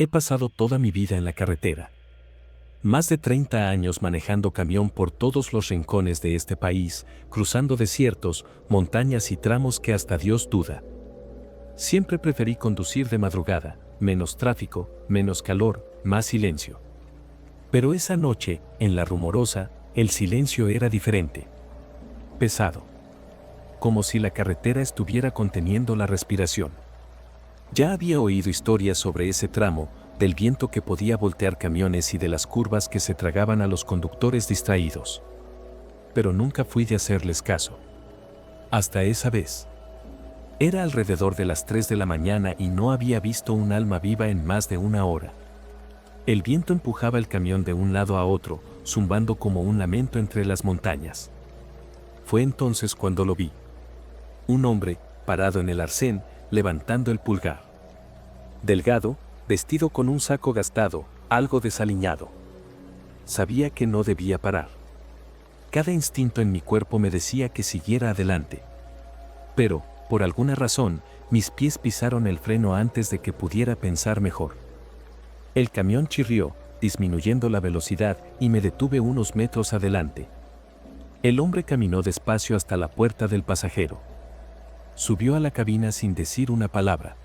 He pasado toda mi vida en la carretera. Más de 30 años manejando camión por todos los rincones de este país, cruzando desiertos, montañas y tramos que hasta Dios duda. Siempre preferí conducir de madrugada, menos tráfico, menos calor, más silencio. Pero esa noche, en La Rumorosa, el silencio era diferente. Pesado. Como si la carretera estuviera conteniendo la respiración. Ya había oído historias sobre ese tramo, del viento que podía voltear camiones y de las curvas que se tragaban a los conductores distraídos. Pero nunca fui de hacerles caso. Hasta esa vez. Era alrededor de las 3 de la mañana y no había visto un alma viva en más de una hora. El viento empujaba el camión de un lado a otro, zumbando como un lamento entre las montañas. Fue entonces cuando lo vi. Un hombre, parado en el arcén, levantando el pulgar. Delgado, vestido con un saco gastado, algo desaliñado. Sabía que no debía parar. Cada instinto en mi cuerpo me decía que siguiera adelante. Pero, por alguna razón, mis pies pisaron el freno antes de que pudiera pensar mejor. El camión chirrió, disminuyendo la velocidad, y me detuve unos metros adelante. El hombre caminó despacio hasta la puerta del pasajero. Subió a la cabina sin decir una palabra.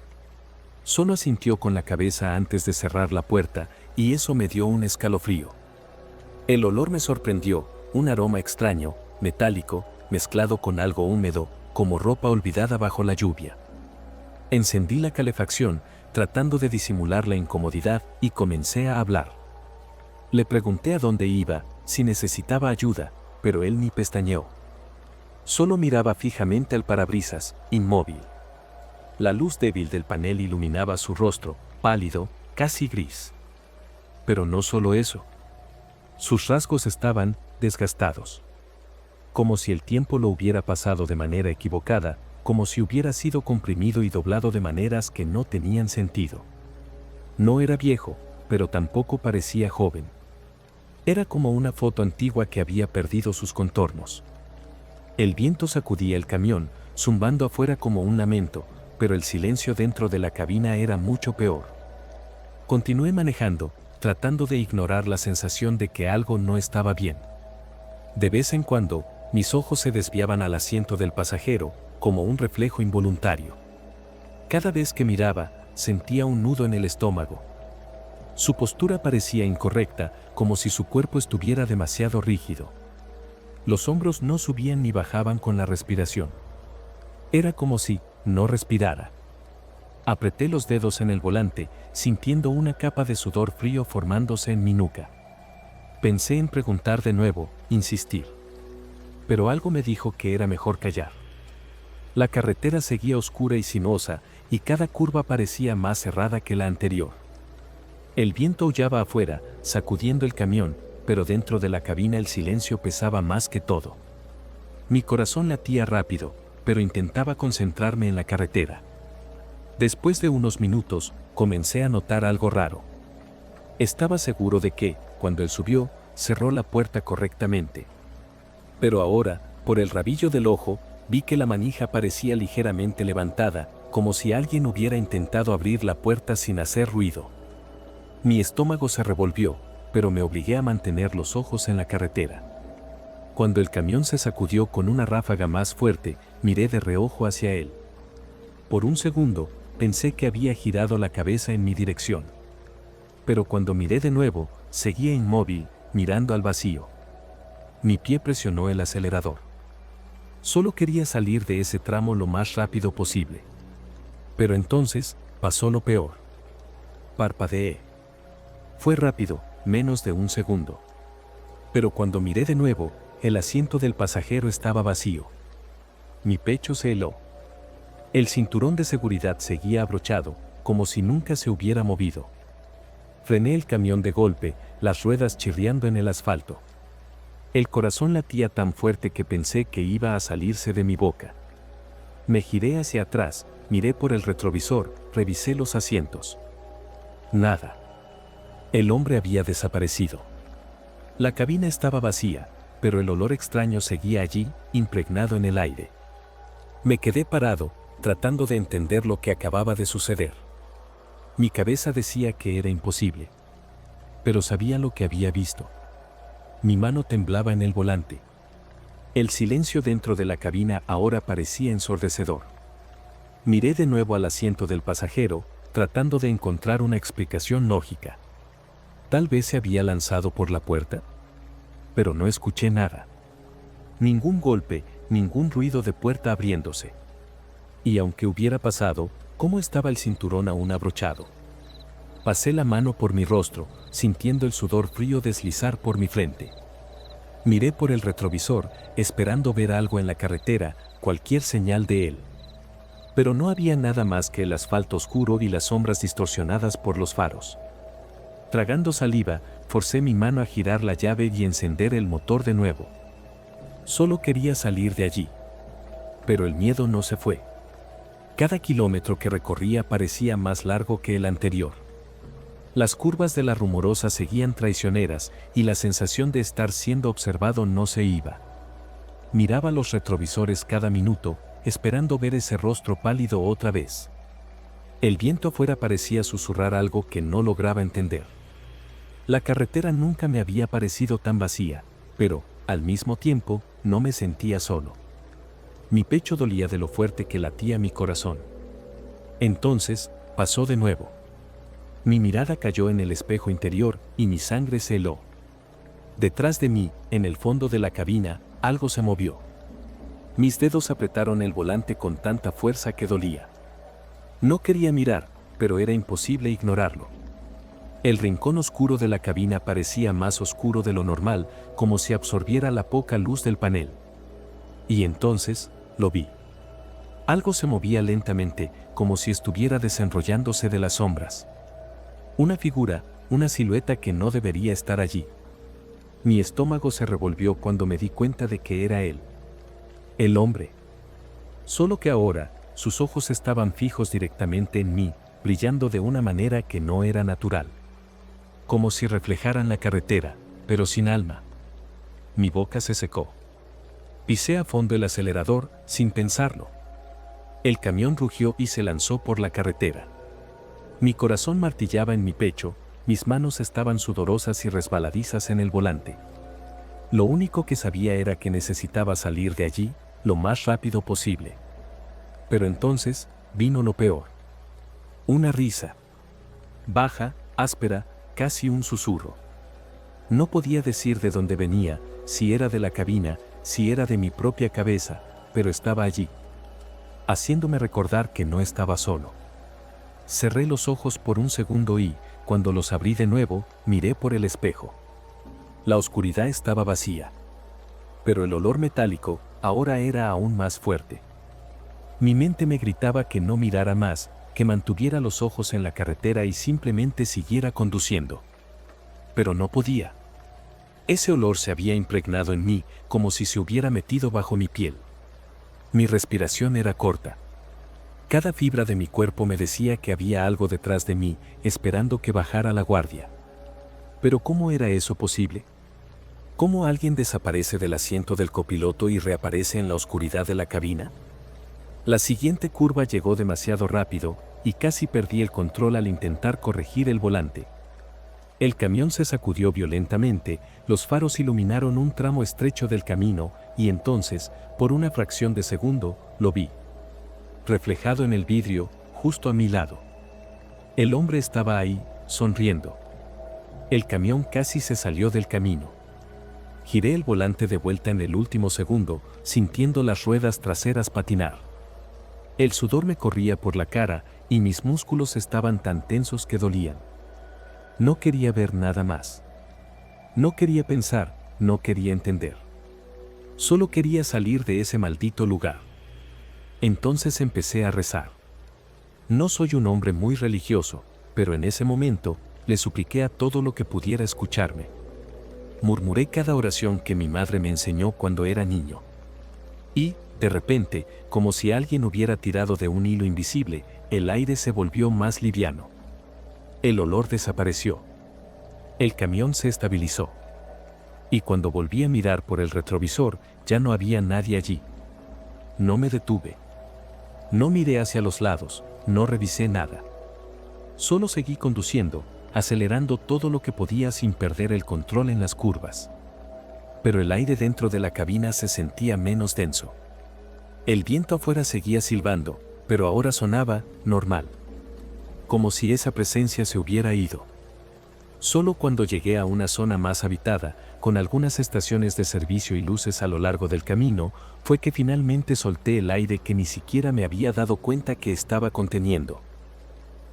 Solo asintió con la cabeza antes de cerrar la puerta, y eso me dio un escalofrío. El olor me sorprendió, un aroma extraño, metálico, mezclado con algo húmedo, como ropa olvidada bajo la lluvia. Encendí la calefacción, tratando de disimular la incomodidad, y comencé a hablar. Le pregunté a dónde iba, si necesitaba ayuda, pero él ni pestañeó. Solo miraba fijamente al parabrisas, inmóvil. La luz débil del panel iluminaba su rostro, pálido, casi gris. Pero no solo eso. Sus rasgos estaban desgastados. Como si el tiempo lo hubiera pasado de manera equivocada, como si hubiera sido comprimido y doblado de maneras que no tenían sentido. No era viejo, pero tampoco parecía joven. Era como una foto antigua que había perdido sus contornos. El viento sacudía el camión, zumbando afuera como un lamento, pero el silencio dentro de la cabina era mucho peor. Continué manejando, tratando de ignorar la sensación de que algo no estaba bien. De vez en cuando, mis ojos se desviaban al asiento del pasajero, como un reflejo involuntario. Cada vez que miraba, sentía un nudo en el estómago. Su postura parecía incorrecta, como si su cuerpo estuviera demasiado rígido. Los hombros no subían ni bajaban con la respiración. Era como si no respirara. Apreté los dedos en el volante, sintiendo una capa de sudor frío formándose en mi nuca. Pensé en preguntar de nuevo, insistir. Pero algo me dijo que era mejor callar. La carretera seguía oscura y sinuosa, y cada curva parecía más cerrada que la anterior. El viento aullaba afuera, sacudiendo el camión, pero dentro de la cabina el silencio pesaba más que todo. Mi corazón latía rápido, pero intentaba concentrarme en la carretera. Después de unos minutos, comencé a notar algo raro. Estaba seguro de que, cuando él subió, cerró la puerta correctamente. Pero ahora, por el rabillo del ojo, vi que la manija parecía ligeramente levantada, como si alguien hubiera intentado abrir la puerta sin hacer ruido. Mi estómago se revolvió, pero me obligué a mantener los ojos en la carretera. Cuando el camión se sacudió con una ráfaga más fuerte, miré de reojo hacia él. Por un segundo, pensé que había girado la cabeza en mi dirección. Pero cuando miré de nuevo, seguía inmóvil, mirando al vacío. Mi pie presionó el acelerador. Solo quería salir de ese tramo lo más rápido posible. Pero entonces, pasó lo peor. Parpadeé. Fue rápido, menos de un segundo. Pero cuando miré de nuevo, el asiento del pasajero estaba vacío. Mi pecho se heló. El cinturón de seguridad seguía abrochado, como si nunca se hubiera movido. Frené el camión de golpe, las ruedas chirriando en el asfalto. El corazón latía tan fuerte que pensé que iba a salirse de mi boca. Me giré hacia atrás, miré por el retrovisor, revisé los asientos. Nada. El hombre había desaparecido. La cabina estaba vacía, pero el olor extraño seguía allí, impregnado en el aire. Me quedé parado, tratando de entender lo que acababa de suceder. Mi cabeza decía que era imposible. Pero sabía lo que había visto. Mi mano temblaba en el volante. El silencio dentro de la cabina ahora parecía ensordecedor. Miré de nuevo al asiento del pasajero, tratando de encontrar una explicación lógica. Tal vez se había lanzado por la puerta. Pero no escuché nada. Ningún golpe, ningún ruido de puerta abriéndose. Y aunque hubiera pasado, ¿cómo estaba el cinturón aún abrochado? Pasé la mano por mi rostro, sintiendo el sudor frío deslizar por mi frente. Miré por el retrovisor, esperando ver algo en la carretera, cualquier señal de él. Pero no había nada más que el asfalto oscuro y las sombras distorsionadas por los faros. Tragando saliva, forcé mi mano a girar la llave y encender el motor de nuevo. Solo quería salir de allí. Pero el miedo no se fue. Cada kilómetro que recorría parecía más largo que el anterior. Las curvas de la Rumorosa seguían traicioneras y la sensación de estar siendo observado no se iba. Miraba los retrovisores cada minuto, esperando ver ese rostro pálido otra vez. El viento afuera parecía susurrar algo que no lograba entender. La carretera nunca me había parecido tan vacía, pero, al mismo tiempo, no me sentía solo. Mi pecho dolía de lo fuerte que latía mi corazón. Entonces, pasó de nuevo. Mi mirada cayó en el espejo interior y mi sangre se heló. Detrás de mí, en el fondo de la cabina, algo se movió. Mis dedos apretaron el volante con tanta fuerza que dolía. No quería mirar, pero era imposible ignorarlo. El rincón oscuro de la cabina parecía más oscuro de lo normal, como si absorbiera la poca luz del panel. Y entonces, lo vi. Algo se movía lentamente, como si estuviera desenrollándose de las sombras. Una figura, una silueta que no debería estar allí. Mi estómago se revolvió cuando me di cuenta de que era él. El hombre. Solo que ahora, sus ojos estaban fijos directamente en mí, brillando de una manera que no era natural. Como si reflejaran la carretera, pero sin alma. Mi boca se secó. Pisé a fondo el acelerador, sin pensarlo. El camión rugió y se lanzó por la carretera. Mi corazón martillaba en mi pecho, mis manos estaban sudorosas y resbaladizas en el volante. Lo único que sabía era que necesitaba salir de allí, lo más rápido posible. Pero entonces, vino lo peor. Una risa. Baja, áspera, casi un susurro. No podía decir de dónde venía, si era de la cabina, si era de mi propia cabeza, pero estaba allí, haciéndome recordar que no estaba solo. Cerré los ojos por un segundo y, cuando los abrí de nuevo, miré por el espejo. La oscuridad estaba vacía. Pero el olor metálico, ahora era aún más fuerte. Mi mente me gritaba que no mirara más, que mantuviera los ojos en la carretera y simplemente siguiera conduciendo. Pero no podía. Ese olor se había impregnado en mí, como si se hubiera metido bajo mi piel. Mi respiración era corta. Cada fibra de mi cuerpo me decía que había algo detrás de mí, esperando que bajara la guardia. Pero ¿cómo era eso posible? ¿Cómo alguien desaparece del asiento del copiloto y reaparece en la oscuridad de la cabina? La siguiente curva llegó demasiado rápido, y casi perdí el control al intentar corregir el volante. El camión se sacudió violentamente, los faros iluminaron un tramo estrecho del camino, y entonces, por una fracción de segundo, lo vi. Reflejado en el vidrio, justo a mi lado. El hombre estaba ahí, sonriendo. El camión casi se salió del camino. Giré el volante de vuelta en el último segundo, sintiendo las ruedas traseras patinar. El sudor me corría por la cara, y mis músculos estaban tan tensos que dolían. No quería ver nada más. No quería pensar, no quería entender. Solo quería salir de ese maldito lugar. Entonces empecé a rezar. No soy un hombre muy religioso, pero en ese momento, le supliqué a todo lo que pudiera escucharme. Murmuré cada oración que mi madre me enseñó cuando era niño. Y, de repente, como si alguien hubiera tirado de un hilo invisible, el aire se volvió más liviano. El olor desapareció. El camión se estabilizó. Y cuando volví a mirar por el retrovisor, ya no había nadie allí. No me detuve. No miré hacia los lados, no revisé nada. Solo seguí conduciendo, acelerando todo lo que podía sin perder el control en las curvas. Pero el aire dentro de la cabina se sentía menos denso. El viento afuera seguía silbando, pero ahora sonaba normal. Como si esa presencia se hubiera ido. Solo cuando llegué a una zona más habitada, con algunas estaciones de servicio y luces a lo largo del camino, fue que finalmente solté el aire que ni siquiera me había dado cuenta que estaba conteniendo.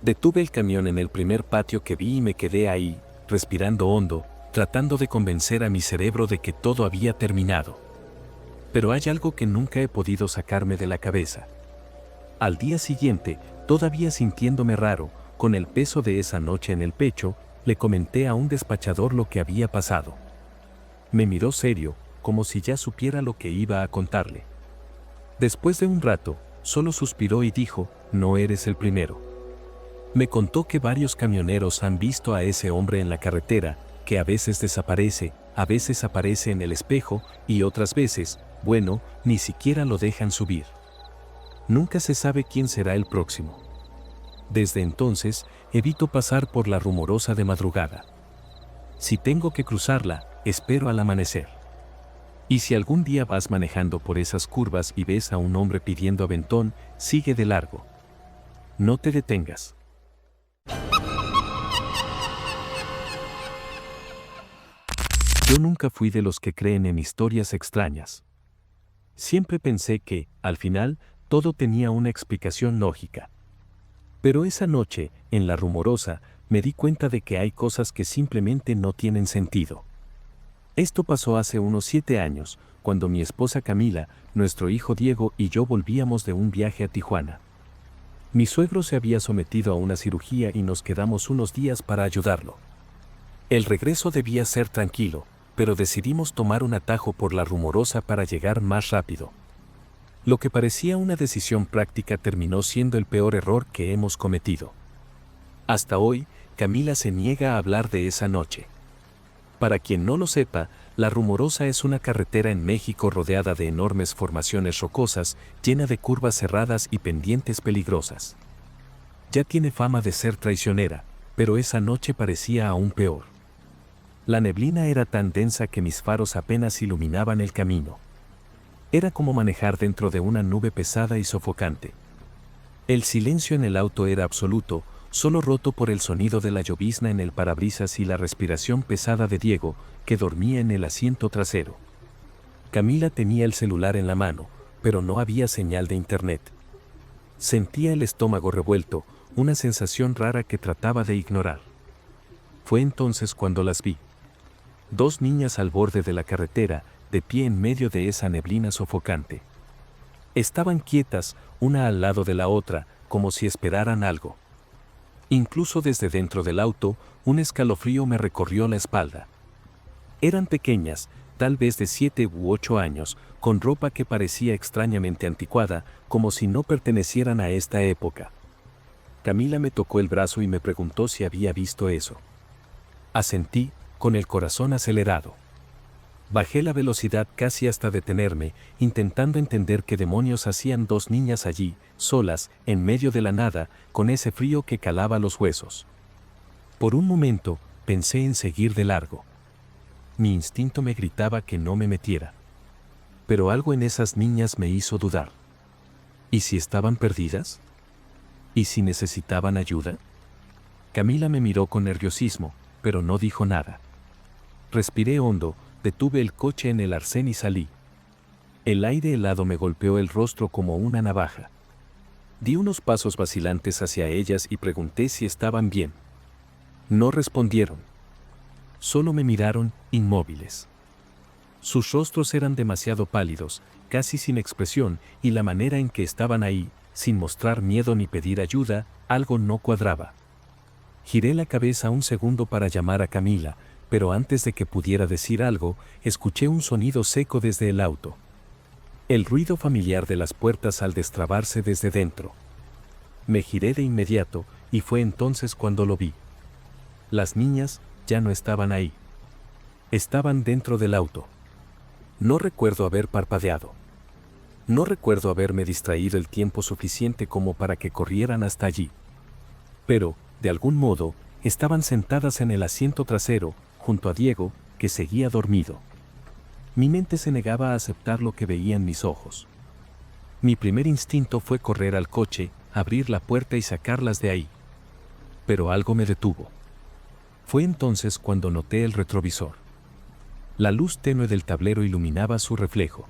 Detuve el camión en el primer patio que vi y me quedé ahí, respirando hondo, tratando de convencer a mi cerebro de que todo había terminado. Pero hay algo que nunca he podido sacarme de la cabeza. Al día siguiente, todavía sintiéndome raro, con el peso de esa noche en el pecho, le comenté a un despachador lo que había pasado. Me miró serio, como si ya supiera lo que iba a contarle. Después de un rato, solo suspiró y dijo, no eres el primero. Me contó que varios camioneros han visto a ese hombre en la carretera, que a veces desaparece, a veces aparece en el espejo y otras veces, bueno, ni siquiera lo dejan subir. Nunca se sabe quién será el próximo. Desde entonces, evito pasar por la Rumorosa de madrugada. Si tengo que cruzarla, espero al amanecer. Y si algún día vas manejando por esas curvas y ves a un hombre pidiendo aventón, sigue de largo. No te detengas. Yo nunca fui de los que creen en historias extrañas. Siempre pensé que, al final, todo tenía una explicación lógica. Pero esa noche, en la Rumorosa, me di cuenta de que hay cosas que simplemente no tienen sentido. Esto pasó hace unos 7 años, cuando mi esposa Camila, nuestro hijo Diego y yo volvíamos de un viaje a Tijuana. Mi suegro se había sometido a una cirugía y nos quedamos unos días para ayudarlo. El regreso debía ser tranquilo, pero decidimos tomar un atajo por la Rumorosa para llegar más rápido. Lo que parecía una decisión práctica terminó siendo el peor error que hemos cometido. Hasta hoy, Camila se niega a hablar de esa noche. Para quien no lo sepa, la Rumorosa es una carretera en México rodeada de enormes formaciones rocosas, llena de curvas cerradas y pendientes peligrosas. Ya tiene fama de ser traicionera, pero esa noche parecía aún peor. La neblina era tan densa que mis faros apenas iluminaban el camino. Era como manejar dentro de una nube pesada y sofocante. El silencio en el auto era absoluto, solo roto por el sonido de la llovizna en el parabrisas y la respiración pesada de Diego, que dormía en el asiento trasero. Camila tenía el celular en la mano, pero no había señal de internet. Sentía el estómago revuelto, una sensación rara que trataba de ignorar. Fue entonces cuando las vi. 2 niñas al borde de la carretera, de pie en medio de esa neblina sofocante. Estaban quietas, una al lado de la otra, como si esperaran algo. Incluso desde dentro del auto, un escalofrío me recorrió la espalda. Eran pequeñas, tal vez de 7 u 8 años, con ropa que parecía extrañamente anticuada, como si no pertenecieran a esta época. Camila me tocó el brazo y me preguntó si había visto eso. Asentí, con el corazón acelerado. Bajé la velocidad casi hasta detenerme, intentando entender qué demonios hacían 2 niñas allí, solas, en medio de la nada, con ese frío que calaba los huesos. Por un momento, pensé en seguir de largo. Mi instinto me gritaba que no me metiera. Pero algo en esas niñas me hizo dudar. ¿Y si estaban perdidas? ¿Y si necesitaban ayuda? Camila me miró con nerviosismo, pero no dijo nada. Respiré hondo, detuve el coche en el arcén y salí. El aire helado me golpeó el rostro como una navaja. Di unos pasos vacilantes hacia ellas y pregunté si estaban bien. No respondieron. Solo me miraron, inmóviles. Sus rostros eran demasiado pálidos, casi sin expresión, y la manera en que estaban ahí, sin mostrar miedo ni pedir ayuda, algo no cuadraba. Giré la cabeza un segundo para llamar a Camila, pero antes de que pudiera decir algo, escuché un sonido seco desde el auto. El ruido familiar de las puertas al destrabarse desde dentro. Me giré de inmediato, y fue entonces cuando lo vi. Las niñas ya no estaban ahí. Estaban dentro del auto. No recuerdo haber parpadeado. No recuerdo haberme distraído el tiempo suficiente como para que corrieran hasta allí. Pero, de algún modo, estaban sentadas en el asiento trasero, junto a Diego, que seguía dormido. Mi mente se negaba a aceptar lo que veía en mis ojos. Mi primer instinto fue correr al coche, abrir la puerta y sacarlas de ahí. Pero algo me detuvo. Fue entonces cuando noté el retrovisor. La luz tenue del tablero iluminaba su reflejo.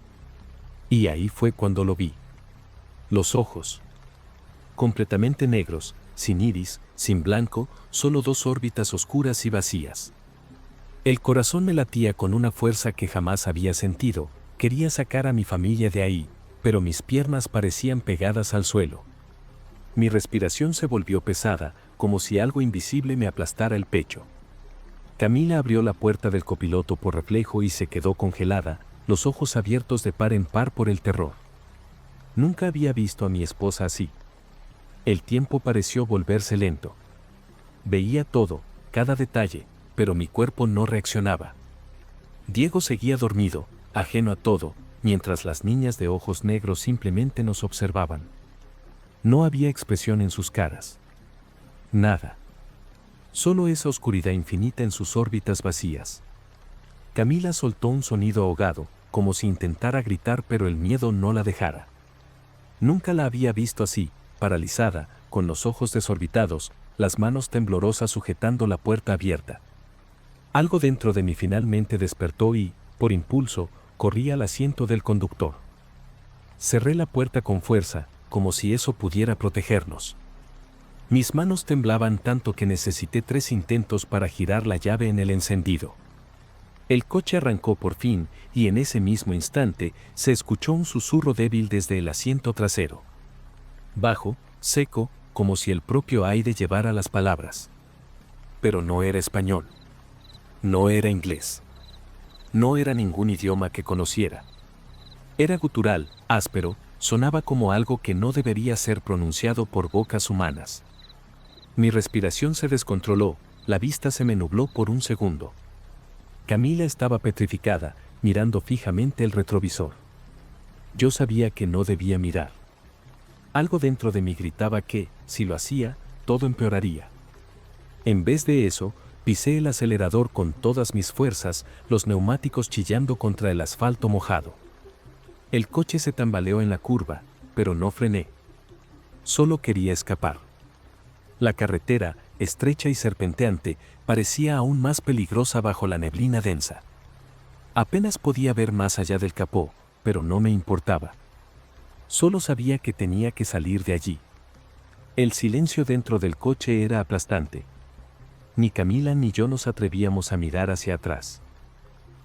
Y ahí fue cuando lo vi. Los ojos. Completamente negros, sin iris, sin blanco, solo dos órbitas oscuras y vacías. El corazón me latía con una fuerza que jamás había sentido. Quería sacar a mi familia de ahí, pero mis piernas parecían pegadas al suelo. Mi respiración se volvió pesada, como si algo invisible me aplastara el pecho. Camila abrió la puerta del copiloto por reflejo y se quedó congelada, los ojos abiertos de par en par por el terror. Nunca había visto a mi esposa así. El tiempo pareció volverse lento. Veía todo, cada detalle, pero mi cuerpo no reaccionaba. Diego seguía dormido, ajeno a todo, mientras las niñas de ojos negros simplemente nos observaban. No había expresión en sus caras. Nada. Solo esa oscuridad infinita en sus órbitas vacías. Camila soltó un sonido ahogado, como si intentara gritar pero el miedo no la dejara. Nunca la había visto así, paralizada, con los ojos desorbitados, las manos temblorosas sujetando la puerta abierta. Algo dentro de mí finalmente despertó y, por impulso, corrí al asiento del conductor. Cerré la puerta con fuerza, como si eso pudiera protegernos. Mis manos temblaban tanto que necesité 3 intentos para girar la llave en el encendido. El coche arrancó por fin, y en ese mismo instante se escuchó un susurro débil desde el asiento trasero. Bajo, seco, como si el propio aire llevara las palabras. Pero no era español. No era inglés. No era ningún idioma que conociera. Era gutural, áspero, sonaba como algo que no debería ser pronunciado por bocas humanas. Mi respiración se descontroló, la vista se me nubló por un segundo. Camila estaba petrificada, mirando fijamente el retrovisor. Yo sabía que no debía mirar. Algo dentro de mí gritaba que, si lo hacía, todo empeoraría. En vez de eso, pisé el acelerador con todas mis fuerzas, los neumáticos chillando contra el asfalto mojado. El coche se tambaleó en la curva, pero no frené. Solo quería escapar. La carretera, estrecha y serpenteante, parecía aún más peligrosa bajo la neblina densa. Apenas podía ver más allá del capó, pero no me importaba. Solo sabía que tenía que salir de allí. El silencio dentro del coche era aplastante. Ni Camila ni yo nos atrevíamos a mirar hacia atrás.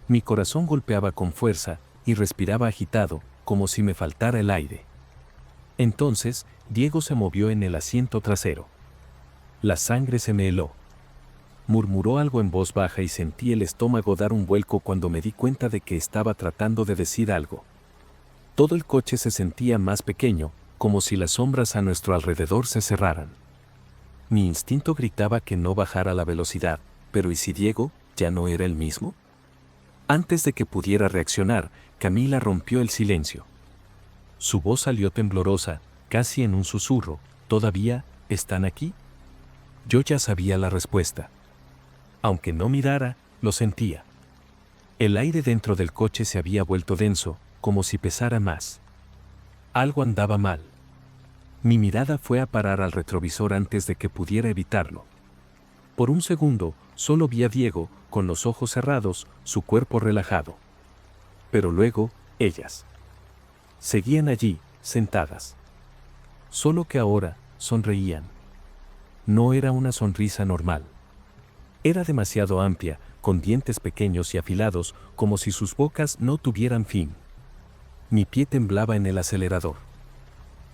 Mi corazón golpeaba con fuerza y respiraba agitado, como si me faltara el aire. Entonces, Diego se movió en el asiento trasero. La sangre se me heló. Murmuró algo en voz baja y sentí el estómago dar un vuelco cuando me di cuenta de que estaba tratando de decir algo. Todo el coche se sentía más pequeño, como si las sombras a nuestro alrededor se cerraran. Mi instinto gritaba que no bajara la velocidad, pero ¿y si Diego ya no era el mismo? Antes de que pudiera reaccionar, Camila rompió el silencio. Su voz salió temblorosa, casi en un susurro. ¿Todavía están aquí? Yo ya sabía la respuesta. Aunque no mirara, lo sentía. El aire dentro del coche se había vuelto denso, como si pesara más. Algo andaba mal. Mi mirada fue a parar al retrovisor antes de que pudiera evitarlo. Por un segundo, solo vi a Diego, con los ojos cerrados, su cuerpo relajado. Pero luego, ellas. Seguían allí, sentadas. Solo que ahora, sonreían. No era una sonrisa normal. Era demasiado amplia, con dientes pequeños y afilados, como si sus bocas no tuvieran fin. Mi pie temblaba en el acelerador.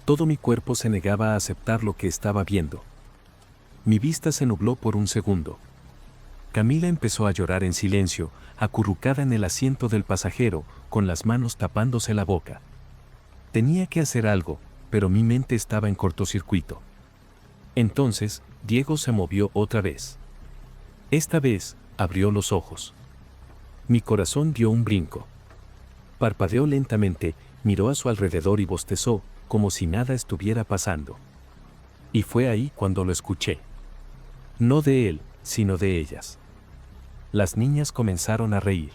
Todo mi cuerpo se negaba a aceptar lo que estaba viendo. Mi vista se nubló por un segundo. Camila empezó a llorar en silencio, acurrucada en el asiento del pasajero, con las manos tapándose la boca. Tenía que hacer algo, pero mi mente estaba en cortocircuito. Entonces, Diego se movió otra vez. Esta vez, abrió los ojos. Mi corazón dio un brinco. Parpadeó lentamente, miró a su alrededor y bostezó, como si nada estuviera pasando. Y fue ahí cuando lo escuché. No de él, sino de ellas. Las niñas comenzaron a reír.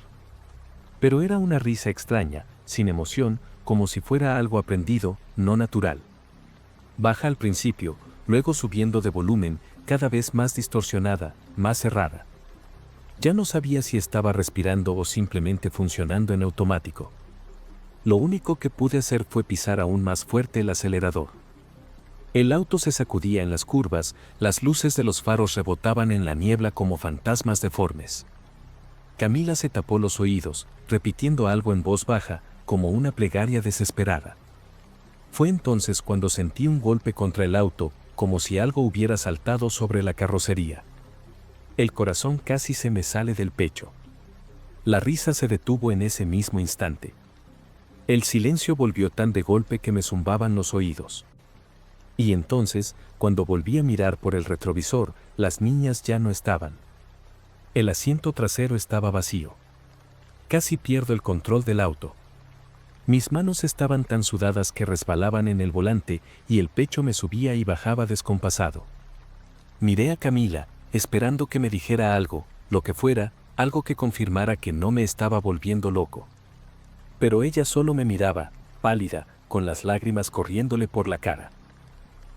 Pero era una risa extraña, sin emoción, como si fuera algo aprendido, no natural. Baja al principio, luego subiendo de volumen, cada vez más distorsionada, más cerrada. Ya no sabía si estaba respirando o simplemente funcionando en automático. Lo único que pude hacer fue pisar aún más fuerte el acelerador. El auto se sacudía en las curvas, las luces de los faros rebotaban en la niebla como fantasmas deformes. Camila se tapó los oídos, repitiendo algo en voz baja, como una plegaria desesperada. Fue entonces cuando sentí un golpe contra el auto, como si algo hubiera saltado sobre la carrocería. El corazón casi se me sale del pecho. La risa se detuvo en ese mismo instante. El silencio volvió tan de golpe que me zumbaban los oídos. Y entonces, cuando volví a mirar por el retrovisor, las niñas ya no estaban. El asiento trasero estaba vacío. Casi pierdo el control del auto. Mis manos estaban tan sudadas que resbalaban en el volante y el pecho me subía y bajaba descompasado. Miré a Camila, esperando que me dijera algo, lo que fuera, algo que confirmara que no me estaba volviendo loco. Pero ella solo me miraba, pálida, con las lágrimas corriéndole por la cara.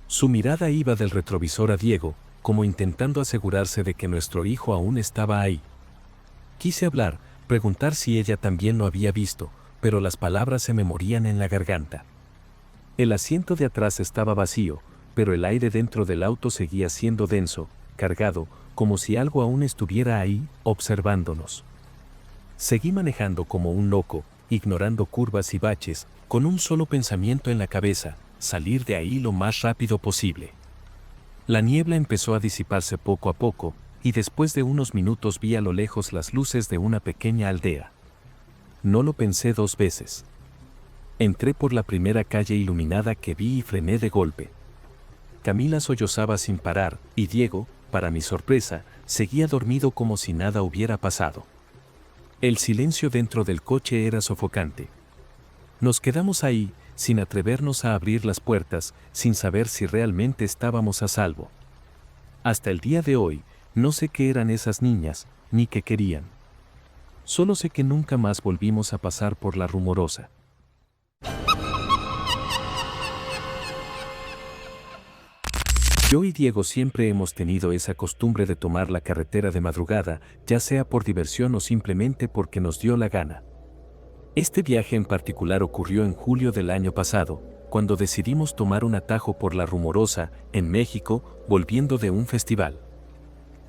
Su mirada iba del retrovisor a Diego, como intentando asegurarse de que nuestro hijo aún estaba ahí. Quise hablar, preguntar si ella también lo había visto, pero las palabras se me morían en la garganta. El asiento de atrás estaba vacío, pero el aire dentro del auto seguía siendo denso, cargado, como si algo aún estuviera ahí, observándonos. Seguí manejando como un loco, ignorando curvas y baches, con un solo pensamiento en la cabeza: salir de ahí lo más rápido posible. La niebla empezó a disiparse poco a poco, y después de unos minutos vi a lo lejos las luces de una pequeña aldea. No lo pensé dos veces. Entré por la primera calle iluminada que vi y frené de golpe. Camila sollozaba sin parar, y Diego, para mi sorpresa, seguía dormido como si nada hubiera pasado. El silencio dentro del coche era sofocante. Nos quedamos ahí, sin atrevernos a abrir las puertas, sin saber si realmente estábamos a salvo. Hasta el día de hoy, no sé qué eran esas niñas, ni qué querían. Solo sé que nunca más volvimos a pasar por la Rumorosa. Yo y Diego siempre hemos tenido esa costumbre de tomar la carretera de madrugada, ya sea por diversión o simplemente porque nos dio la gana. Este viaje en particular ocurrió en julio del año pasado, cuando decidimos tomar un atajo por la Rumorosa, en México, volviendo de un festival.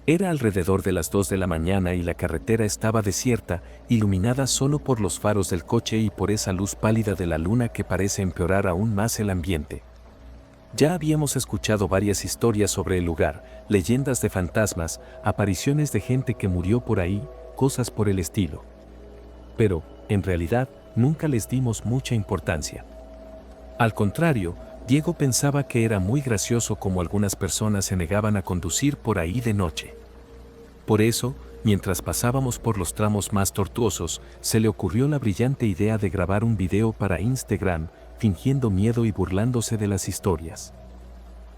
Era alrededor de las 2 de la mañana y la carretera estaba desierta, iluminada solo por los faros del coche y por esa luz pálida de la luna que parece empeorar aún más el ambiente. Ya habíamos escuchado varias historias sobre el lugar, leyendas de fantasmas, apariciones de gente que murió por ahí, cosas por el estilo. Pero, en realidad, nunca les dimos mucha importancia. Al contrario, Diego pensaba que era muy gracioso cómo algunas personas se negaban a conducir por ahí de noche. Por eso, mientras pasábamos por los tramos más tortuosos, se le ocurrió la brillante idea de grabar un video para Instagram, fingiendo miedo y burlándose de las historias.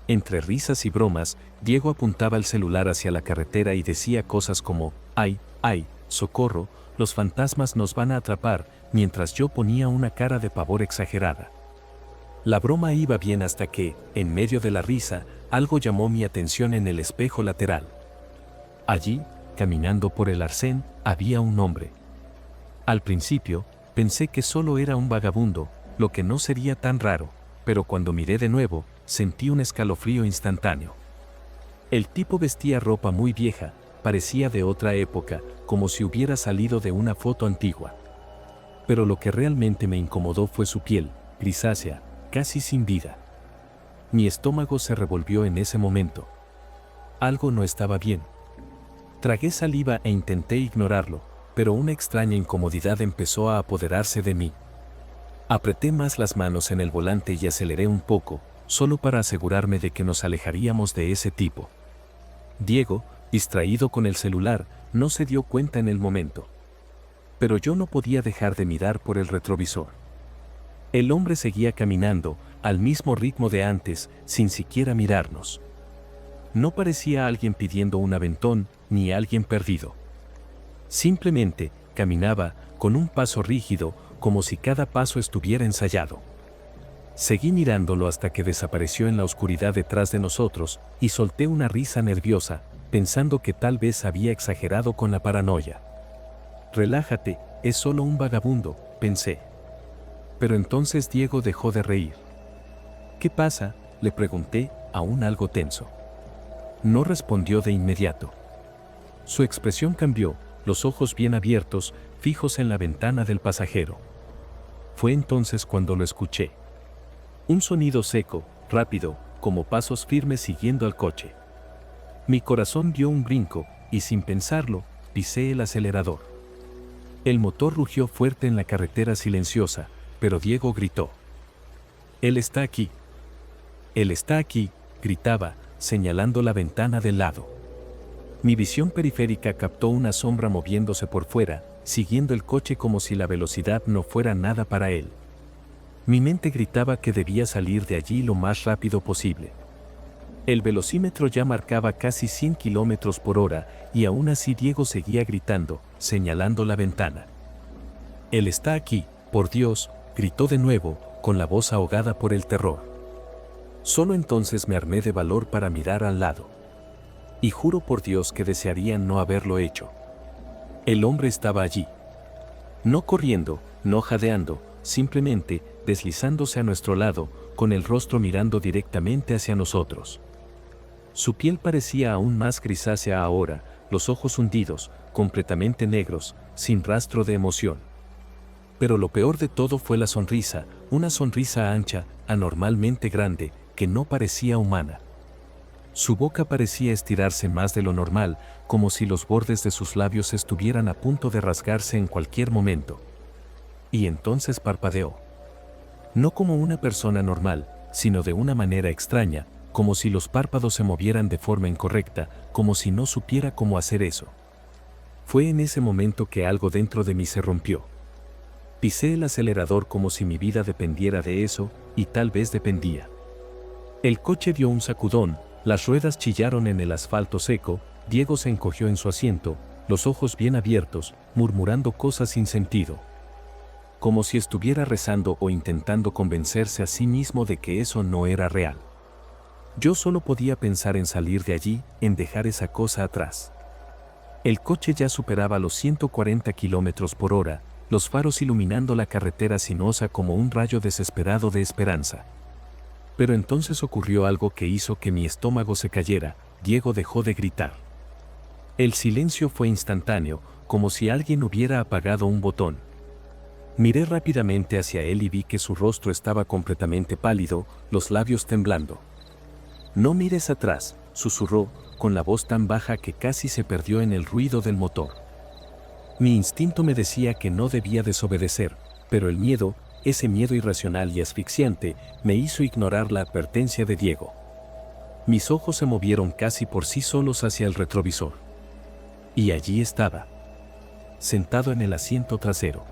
Entre risas y bromas, Diego apuntaba el celular hacia la carretera y decía cosas como: ¡ay, ay, socorro, los fantasmas nos van a atrapar!, mientras yo ponía una cara de pavor exagerada. La broma iba bien hasta que, en medio de la risa, algo llamó mi atención en el espejo lateral. Allí, caminando por el arcén, había un hombre. Al principio, pensé que solo era un vagabundo, lo que no sería tan raro, pero cuando miré de nuevo, sentí un escalofrío instantáneo. El tipo vestía ropa muy vieja, parecía de otra época, como si hubiera salido de una foto antigua. Pero lo que realmente me incomodó fue su piel, grisácea, casi sin vida. Mi estómago se revolvió en ese momento. Algo no estaba bien. Tragué saliva e intenté ignorarlo, pero una extraña incomodidad empezó a apoderarse de mí. Apreté más las manos en el volante y aceleré un poco, solo para asegurarme de que nos alejaríamos de ese tipo. Diego, distraído con el celular, no se dio cuenta en el momento. Pero yo no podía dejar de mirar por el retrovisor. El hombre seguía caminando, al mismo ritmo de antes, sin siquiera mirarnos. No parecía alguien pidiendo un aventón, ni alguien perdido. Simplemente, caminaba, con un paso rígido, como si cada paso estuviera ensayado. Seguí mirándolo hasta que desapareció en la oscuridad detrás de nosotros, y solté una risa nerviosa, pensando que tal vez había exagerado con la paranoia. Relájate, es solo un vagabundo, pensé. Pero entonces Diego dejó de reír. ¿Qué pasa?, le pregunté, aún algo tenso. No respondió de inmediato. Su expresión cambió, los ojos bien abiertos, fijos en la ventana del pasajero. Fue entonces cuando lo escuché. Un sonido seco, rápido, como pasos firmes siguiendo al coche. Mi corazón dio un brinco, y sin pensarlo, pisé el acelerador. El motor rugió fuerte en la carretera silenciosa, pero Diego gritó. «Él está aquí». «Él está aquí», gritaba, señalando la ventana del lado. Mi visión periférica captó una sombra moviéndose por fuera, siguiendo el coche como si la velocidad no fuera nada para él. Mi mente gritaba que debía salir de allí lo más rápido posible. El velocímetro ya marcaba casi 100 kilómetros por hora, y aún así Diego seguía gritando, señalando la ventana. «Él está aquí, por Dios», gritó de nuevo, con la voz ahogada por el terror. Solo entonces me armé de valor para mirar al lado. Y juro por Dios que desearía no haberlo hecho. El hombre estaba allí. No corriendo, no jadeando, simplemente deslizándose a nuestro lado, con el rostro mirando directamente hacia nosotros. Su piel parecía aún más grisácea ahora, los ojos hundidos, completamente negros, sin rastro de emoción. Pero lo peor de todo fue la sonrisa, una sonrisa ancha, anormalmente grande, que no parecía humana. Su boca parecía estirarse más de lo normal, como si los bordes de sus labios estuvieran a punto de rasgarse en cualquier momento. Y entonces parpadeó. No como una persona normal, sino de una manera extraña, como si los párpados se movieran de forma incorrecta, como si no supiera cómo hacer eso. Fue en ese momento que algo dentro de mí se rompió. Pisé el acelerador como si mi vida dependiera de eso, y tal vez dependía. El coche dio un sacudón, las ruedas chillaron en el asfalto seco, Diego se encogió en su asiento, los ojos bien abiertos, murmurando cosas sin sentido. Como si estuviera rezando o intentando convencerse a sí mismo de que eso no era real. Yo solo podía pensar en salir de allí, en dejar esa cosa atrás. El coche ya superaba los 140 kilómetros por hora, los faros iluminando la carretera sinuosa como un rayo desesperado de esperanza. Pero entonces ocurrió algo que hizo que mi estómago se cayera. Diego dejó de gritar. El silencio fue instantáneo, como si alguien hubiera apagado un botón. Miré rápidamente hacia él y vi que su rostro estaba completamente pálido, los labios temblando. «No mires atrás», susurró, con la voz tan baja que casi se perdió en el ruido del motor. Mi instinto me decía que no debía desobedecer, pero el miedo, ese miedo irracional y asfixiante, me hizo ignorar la advertencia de Diego. Mis ojos se movieron casi por sí solos hacia el retrovisor. Y allí estaba, sentado en el asiento trasero.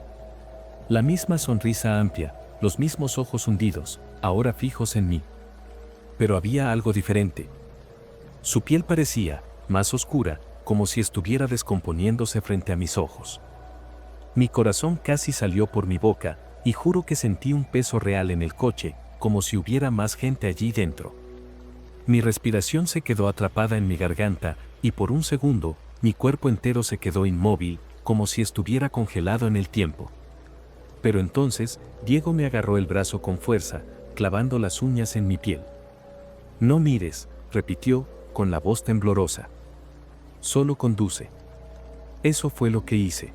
La misma sonrisa amplia, los mismos ojos hundidos, ahora fijos en mí. Pero había algo diferente. Su piel parecía más oscura, como si estuviera descomponiéndose frente a mis ojos. Mi corazón casi salió por mi boca, y juro que sentí un peso real en el coche, como si hubiera más gente allí dentro. Mi respiración se quedó atrapada en mi garganta, y por un segundo, mi cuerpo entero se quedó inmóvil, como si estuviera congelado en el tiempo. Pero entonces, Diego me agarró el brazo con fuerza, clavando las uñas en mi piel. «No mires», repitió, con la voz temblorosa. «Solo conduce». Eso fue lo que hice.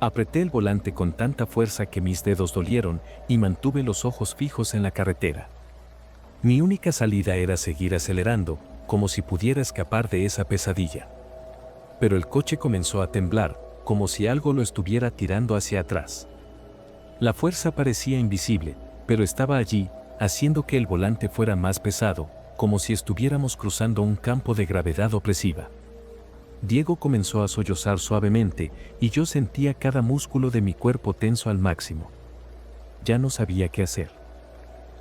Apreté el volante con tanta fuerza que mis dedos dolieron y mantuve los ojos fijos en la carretera. Mi única salida era seguir acelerando, como si pudiera escapar de esa pesadilla. Pero el coche comenzó a temblar, como si algo lo estuviera tirando hacia atrás. La fuerza parecía invisible, pero estaba allí, haciendo que el volante fuera más pesado, como si estuviéramos cruzando un campo de gravedad opresiva. Diego comenzó a sollozar suavemente, y yo sentía cada músculo de mi cuerpo tenso al máximo. Ya no sabía qué hacer.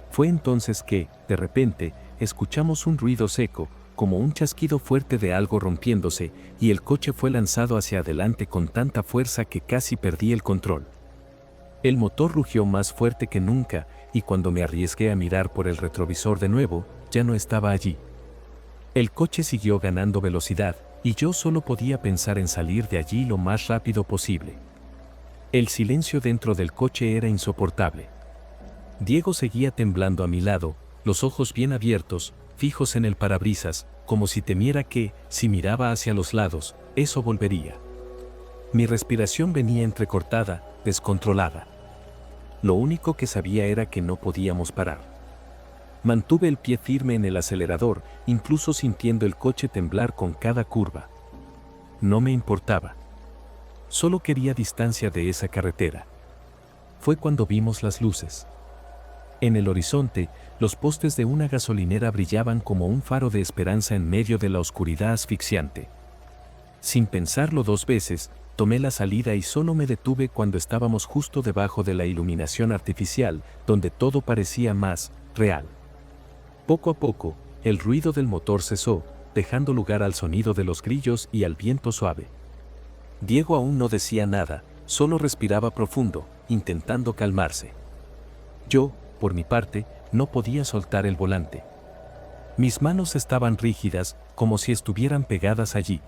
Fue entonces que, de repente, escuchamos un ruido seco, como un chasquido fuerte de algo rompiéndose, y el coche fue lanzado hacia adelante con tanta fuerza que casi perdí el control. El motor rugió más fuerte que nunca, y cuando me arriesgué a mirar por el retrovisor de nuevo, ya no estaba allí. El coche siguió ganando velocidad, y yo solo podía pensar en salir de allí lo más rápido posible. El silencio dentro del coche era insoportable. Diego seguía temblando a mi lado, los ojos bien abiertos, fijos en el parabrisas, como si temiera que, si miraba hacia los lados, eso volvería. Mi respiración venía entrecortada, descontrolada. Lo único que sabía era que no podíamos parar. Mantuve el pie firme en el acelerador, incluso sintiendo el coche temblar con cada curva. No me importaba. Solo quería distancia de esa carretera. Fue cuando vimos las luces. En el horizonte, los postes de una gasolinera brillaban como un faro de esperanza en medio de la oscuridad asfixiante. Sin pensarlo dos veces, tomé la salida y solo me detuve cuando estábamos justo debajo de la iluminación artificial, donde todo parecía más real. Poco a poco, el ruido del motor cesó, dejando lugar al sonido de los grillos y al viento suave. Diego aún no decía nada, solo respiraba profundo, intentando calmarse. Yo, por mi parte, no podía soltar el volante. Mis manos estaban rígidas, como si estuvieran pegadas allí.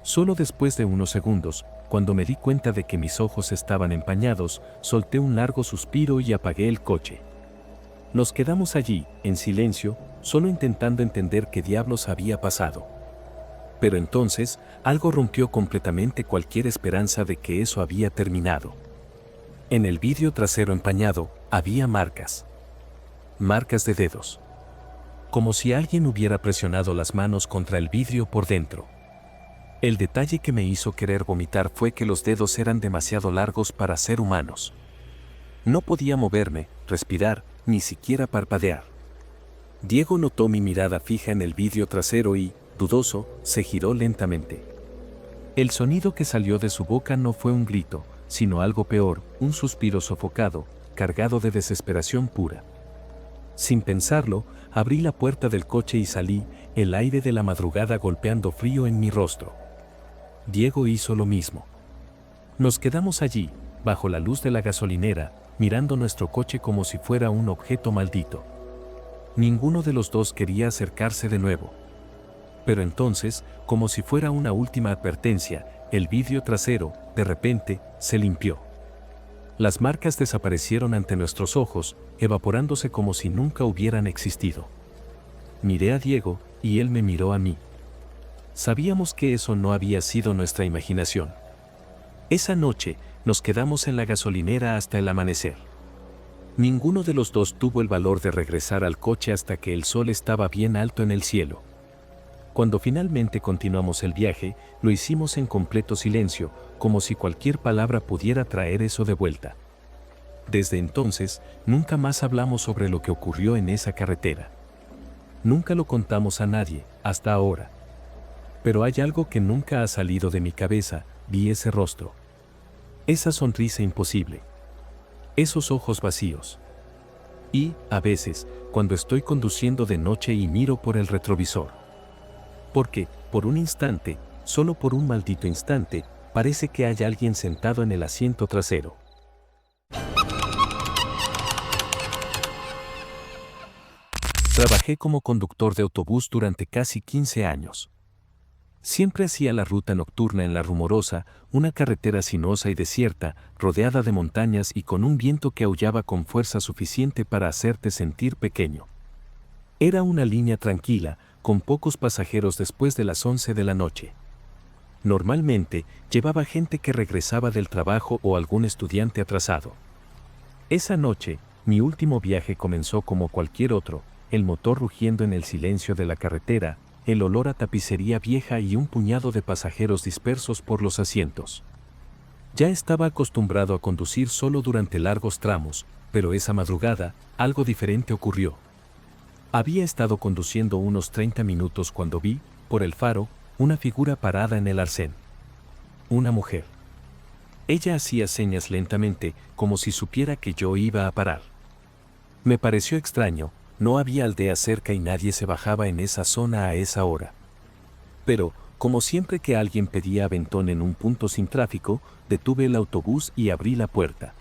Solo después de unos segundos, cuando me di cuenta de que mis ojos estaban empañados, solté un largo suspiro y apagué el coche. Nos quedamos allí, en silencio, solo intentando entender qué diablos había pasado. Pero entonces, algo rompió completamente cualquier esperanza de que eso había terminado. En el vidrio trasero empañado, había marcas. Marcas de dedos. Como si alguien hubiera presionado las manos contra el vidrio por dentro. El detalle que me hizo querer vomitar fue que los dedos eran demasiado largos para ser humanos. No podía moverme, respirar, ni siquiera parpadear. Diego notó mi mirada fija en el vidrio trasero y, dudoso, se giró lentamente. El sonido que salió de su boca no fue un grito, sino algo peor, un suspiro sofocado, cargado de desesperación pura. Sin pensarlo, abrí la puerta del coche y salí, el aire de la madrugada golpeando frío en mi rostro. Diego hizo lo mismo. Nos quedamos allí, bajo la luz de la gasolinera, mirando nuestro coche como si fuera un objeto maldito. Ninguno de los dos quería acercarse de nuevo. Pero entonces, como si fuera una última advertencia, el vidrio trasero, de repente, se limpió. Las marcas desaparecieron ante nuestros ojos, evaporándose como si nunca hubieran existido. Miré a Diego, y él me miró a mí. Sabíamos que eso no había sido nuestra imaginación. Esa noche, nos quedamos en la gasolinera hasta el amanecer. Ninguno de los dos tuvo el valor de regresar al coche hasta que el sol estaba bien alto en el cielo. Cuando finalmente continuamos el viaje, lo hicimos en completo silencio, como si cualquier palabra pudiera traer eso de vuelta. Desde entonces, nunca más hablamos sobre lo que ocurrió en esa carretera. Nunca lo contamos a nadie, hasta ahora. Pero hay algo que nunca ha salido de mi cabeza, vi ese rostro. Esa sonrisa imposible. Esos ojos vacíos. Y, a veces, cuando estoy conduciendo de noche y miro por el retrovisor. Porque, por un instante, solo por un maldito instante, parece que hay alguien sentado en el asiento trasero. Trabajé como conductor de autobús durante casi 15 años. Siempre hacía la ruta nocturna en La Rumorosa, una carretera sinuosa y desierta, rodeada de montañas y con un viento que aullaba con fuerza suficiente para hacerte sentir pequeño. Era una línea tranquila, con pocos pasajeros después de las 11 de la noche. Normalmente, llevaba gente que regresaba del trabajo o algún estudiante atrasado. Esa noche, mi último viaje comenzó como cualquier otro, el motor rugiendo en el silencio de la carretera, el olor a tapicería vieja y un puñado de pasajeros dispersos por los asientos. Ya estaba acostumbrado a conducir solo durante largos tramos, pero esa madrugada, algo diferente ocurrió. Había estado conduciendo unos 30 minutos cuando vi, por el faro, una figura parada en el arcén. Una mujer. Ella hacía señas lentamente, como si supiera que yo iba a parar. Me pareció extraño, No había aldea cerca y nadie se bajaba en esa zona a esa hora. Pero, como siempre que alguien pedía aventón en un punto sin tráfico, detuve el autobús y abrí la puerta.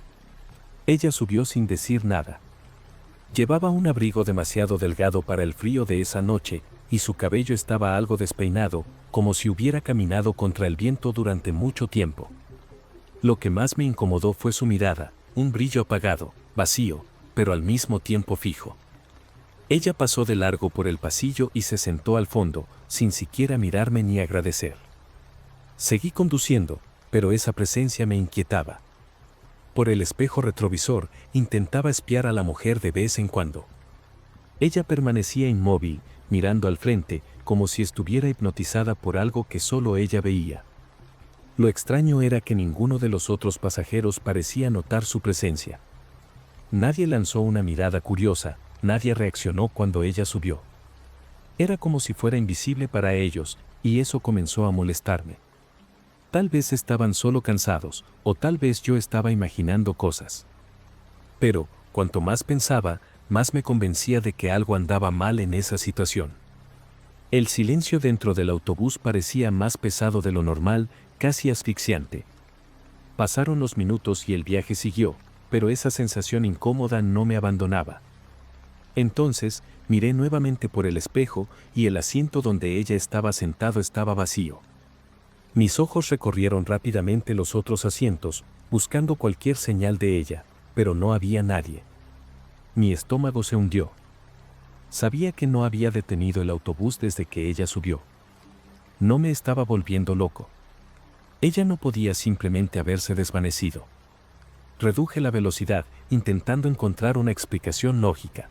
Ella subió sin decir nada. Llevaba un abrigo demasiado delgado para el frío de esa noche, y su cabello estaba algo despeinado, como si hubiera caminado contra el viento durante mucho tiempo. Lo que más me incomodó fue su mirada, un brillo apagado, vacío, pero al mismo tiempo fijo. Ella pasó de largo por el pasillo y se sentó al fondo, sin siquiera mirarme ni agradecer. Seguí conduciendo, pero esa presencia me inquietaba. Por el espejo retrovisor, intentaba espiar a la mujer de vez en cuando. Ella permanecía inmóvil, mirando al frente, como si estuviera hipnotizada por algo que solo ella veía. Lo extraño era que ninguno de los otros pasajeros parecía notar su presencia. Nadie lanzó una mirada curiosa, nadie reaccionó cuando ella subió. Era como si fuera invisible para ellos, y eso comenzó a molestarme. Tal vez estaban solo cansados, o tal vez yo estaba imaginando cosas. Pero, cuanto más pensaba, más me convencía de que algo andaba mal en esa situación. El silencio dentro del autobús parecía más pesado de lo normal, casi asfixiante. Pasaron los minutos y el viaje siguió, pero esa sensación incómoda no me abandonaba. Entonces, miré nuevamente por el espejo y el asiento donde ella estaba sentado estaba vacío. Mis ojos recorrieron rápidamente los otros asientos, buscando cualquier señal de ella, pero no había nadie. Mi estómago se hundió. Sabía que no había detenido el autobús desde que ella subió. No me estaba volviendo loco. Ella no podía simplemente haberse desvanecido. Reduje la velocidad, intentando encontrar una explicación lógica.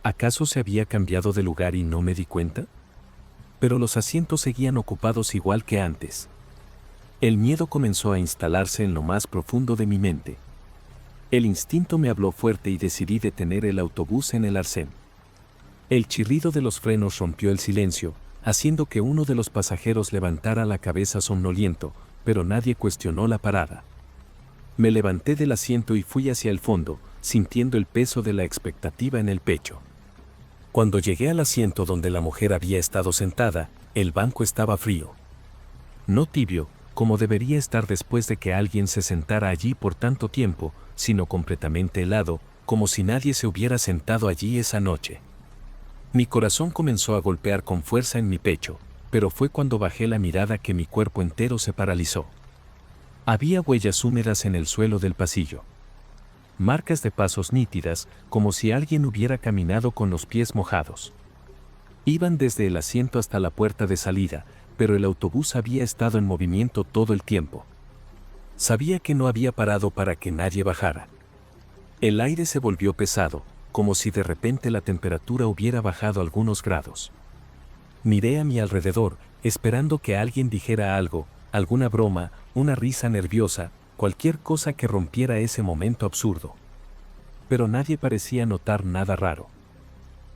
¿Acaso se había cambiado de lugar y no me di cuenta? Pero los asientos seguían ocupados igual que antes. El miedo comenzó a instalarse en lo más profundo de mi mente. El instinto me habló fuerte y decidí detener el autobús en el arcén. El chirrido de los frenos rompió el silencio, haciendo que uno de los pasajeros levantara la cabeza somnoliento, pero nadie cuestionó la parada. Me levanté del asiento y fui hacia el fondo, sintiendo el peso de la expectativa en el pecho. Cuando llegué al asiento donde la mujer había estado sentada, el banco estaba frío. No tibio, como debería estar después de que alguien se sentara allí por tanto tiempo, sino completamente helado, como si nadie se hubiera sentado allí esa noche. Mi corazón comenzó a golpear con fuerza en mi pecho, pero fue cuando bajé la mirada que mi cuerpo entero se paralizó. Había huellas húmedas en el suelo del pasillo. Marcas de pasos nítidas, como si alguien hubiera caminado con los pies mojados. Iban desde el asiento hasta la puerta de salida, pero el autobús había estado en movimiento todo el tiempo. Sabía que no había parado para que nadie bajara. El aire se volvió pesado, como si de repente la temperatura hubiera bajado algunos grados. Miré a mi alrededor, esperando que alguien dijera algo, alguna broma, una risa nerviosa, cualquier cosa que rompiera ese momento absurdo. Pero nadie parecía notar nada raro.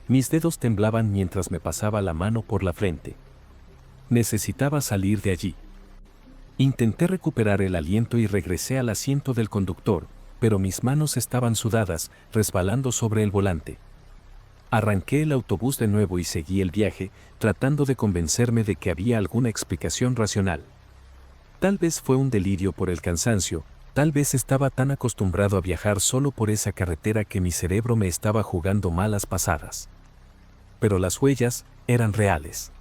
Mis dedos temblaban mientras me pasaba la mano por la frente. Necesitaba salir de allí. Intenté recuperar el aliento y regresé al asiento del conductor, pero mis manos estaban sudadas, resbalando sobre el volante. Arranqué el autobús de nuevo y seguí el viaje, tratando de convencerme de que había alguna explicación racional. Tal vez fue un delirio por el cansancio, tal vez estaba tan acostumbrado a viajar solo por esa carretera que mi cerebro me estaba jugando malas pasadas. Pero las huellas eran reales.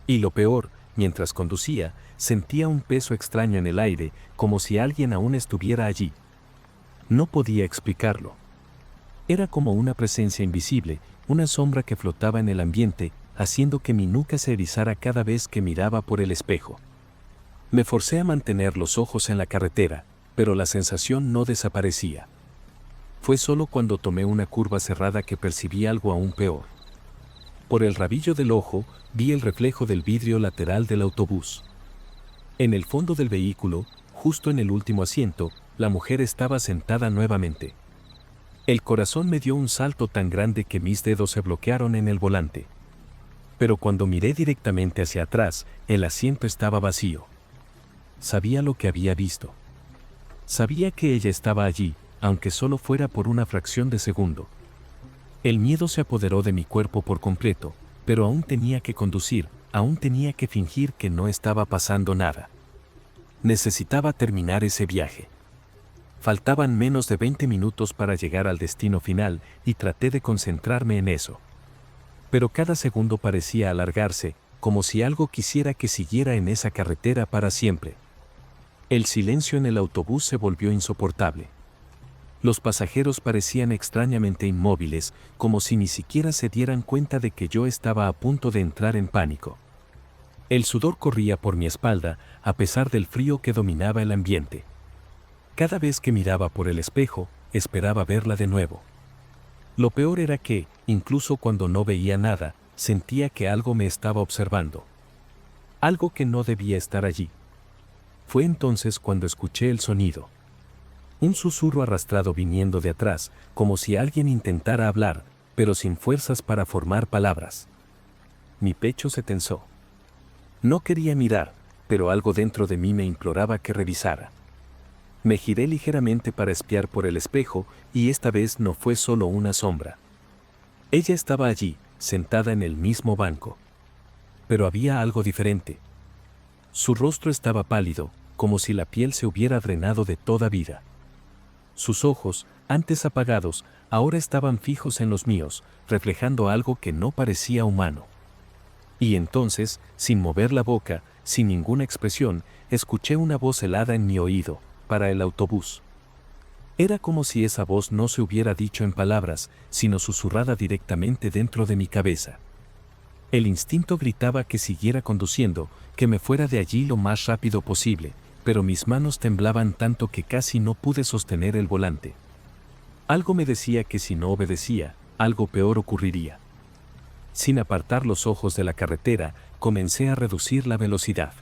Y lo peor, mientras conducía, sentía un peso extraño en el aire, como si alguien aún estuviera allí. No podía explicarlo. Era como una presencia invisible, una sombra que flotaba en el ambiente, haciendo que mi nuca se erizara cada vez que miraba por el espejo. Me forcé a mantener los ojos en la carretera, pero la sensación no desaparecía. Fue solo cuando tomé una curva cerrada que percibí algo aún peor. Por el rabillo del ojo, vi el reflejo del vidrio lateral del autobús. En el fondo del vehículo, justo en el último asiento, la mujer estaba sentada nuevamente. El corazón me dio un salto tan grande que mis dedos se bloquearon en el volante. Pero cuando miré directamente hacia atrás, el asiento estaba vacío. Sabía lo que había visto. Sabía que ella estaba allí, aunque solo fuera por una fracción de segundo. El miedo se apoderó de mi cuerpo por completo, pero aún tenía que conducir, aún tenía que fingir que no estaba pasando nada. Necesitaba terminar ese viaje. Faltaban menos de 20 minutos para llegar al destino final y traté de concentrarme en eso. Pero cada segundo parecía alargarse, como si algo quisiera que siguiera en esa carretera para siempre. El silencio en el autobús se volvió insoportable. Los pasajeros parecían extrañamente inmóviles, como si ni siquiera se dieran cuenta de que yo estaba a punto de entrar en pánico. El sudor corría por mi espalda, a pesar del frío que dominaba el ambiente. Cada vez que miraba por el espejo, esperaba verla de nuevo. Lo peor era que, incluso cuando no veía nada, sentía que algo me estaba observando. Algo que no debía estar allí. Fue entonces cuando escuché el sonido. Un susurro arrastrado viniendo de atrás, como si alguien intentara hablar, pero sin fuerzas para formar palabras. Mi pecho se tensó. No quería mirar, pero algo dentro de mí me imploraba que revisara. Me giré ligeramente para espiar por el espejo, y esta vez no fue solo una sombra. Ella estaba allí, sentada en el mismo banco. Pero había algo diferente. Su rostro estaba pálido, como si la piel se hubiera drenado de toda vida. Sus ojos, antes apagados, ahora estaban fijos en los míos, reflejando algo que no parecía humano. Y entonces, sin mover la boca, sin ninguna expresión, escuché una voz helada en mi oído, para el autobús. Era como si esa voz no se hubiera dicho en palabras, sino susurrada directamente dentro de mi cabeza. El instinto gritaba que siguiera conduciendo, que me fuera de allí lo más rápido posible, pero mis manos temblaban tanto que casi no pude sostener el volante. Algo me decía que si no obedecía, algo peor ocurriría. Sin apartar los ojos de la carretera, comencé a reducir la velocidad.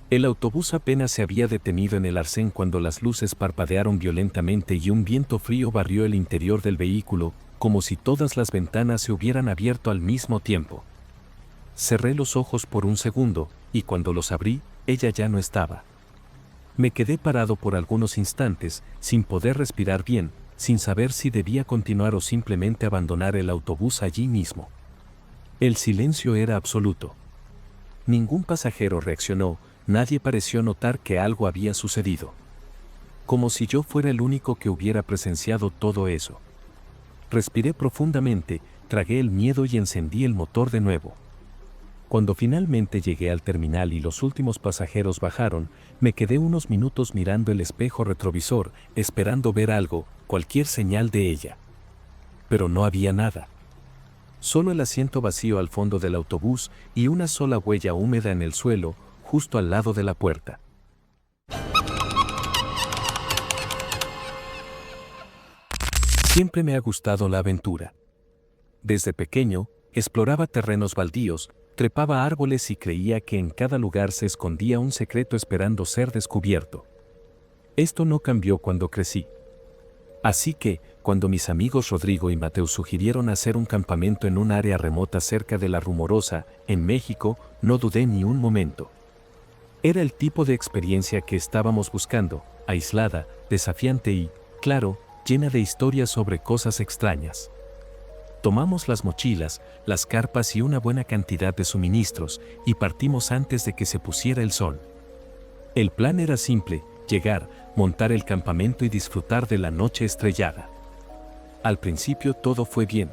El autobús apenas se había detenido en el arcén cuando las luces parpadearon violentamente y un viento frío barrió el interior del vehículo, como si todas las ventanas se hubieran abierto al mismo tiempo. Cerré los ojos por un segundo, y cuando los abrí, ella ya no estaba. Me quedé parado por algunos instantes, sin poder respirar bien, sin saber si debía continuar o simplemente abandonar el autobús allí mismo. El silencio era absoluto. Ningún pasajero reaccionó, nadie pareció notar que algo había sucedido. Como si yo fuera el único que hubiera presenciado todo eso. Respiré profundamente, tragué el miedo y encendí el motor de nuevo. Cuando finalmente llegué al terminal y los últimos pasajeros bajaron, me quedé unos minutos mirando el espejo retrovisor, esperando ver algo, cualquier señal de ella. Pero no había nada. Solo el asiento vacío al fondo del autobús y una sola huella húmeda en el suelo, justo al lado de la puerta. Siempre me ha gustado la aventura. Desde pequeño, exploraba terrenos baldíos, trepaba árboles y creía que en cada lugar se escondía un secreto esperando ser descubierto. Esto no cambió cuando crecí. Así que, cuando mis amigos Rodrigo y Mateo sugirieron hacer un campamento en un área remota cerca de La Rumorosa, en México, no dudé ni un momento. Era el tipo de experiencia que estábamos buscando, aislada, desafiante y, claro, llena de historias sobre cosas extrañas. Tomamos las mochilas, las carpas y una buena cantidad de suministros, y partimos antes de que se pusiera el sol. El plan era simple: llegar, montar el campamento y disfrutar de la noche estrellada. Al principio todo fue bien.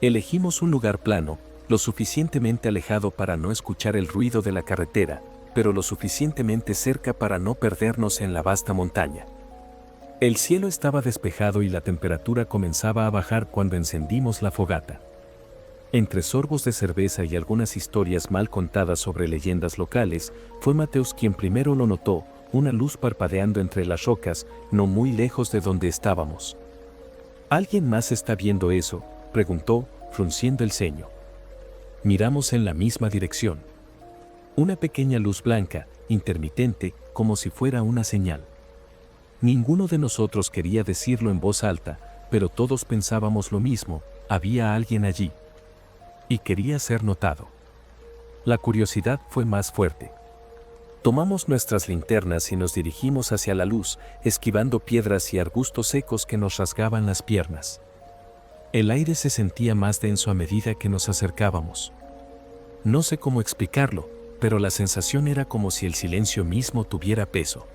Elegimos un lugar plano, lo suficientemente alejado para no escuchar el ruido de la carretera, pero lo suficientemente cerca para no perdernos en la vasta montaña. El cielo estaba despejado y la temperatura comenzaba a bajar cuando encendimos la fogata. Entre sorbos de cerveza y algunas historias mal contadas sobre leyendas locales, fue Mateus quien primero lo notó, una luz parpadeando entre las rocas, no muy lejos de donde estábamos. ¿Alguien más está viendo eso?, preguntó, frunciendo el ceño. Miramos en la misma dirección. Una pequeña luz blanca, intermitente, como si fuera una señal. Ninguno de nosotros quería decirlo en voz alta, pero todos pensábamos lo mismo: había alguien allí. Y quería ser notado. La curiosidad fue más fuerte. Tomamos nuestras linternas y nos dirigimos hacia la luz, esquivando piedras y arbustos secos que nos rasgaban las piernas. El aire se sentía más denso a medida que nos acercábamos. No sé cómo explicarlo, pero la sensación era como si el silencio mismo tuviera peso.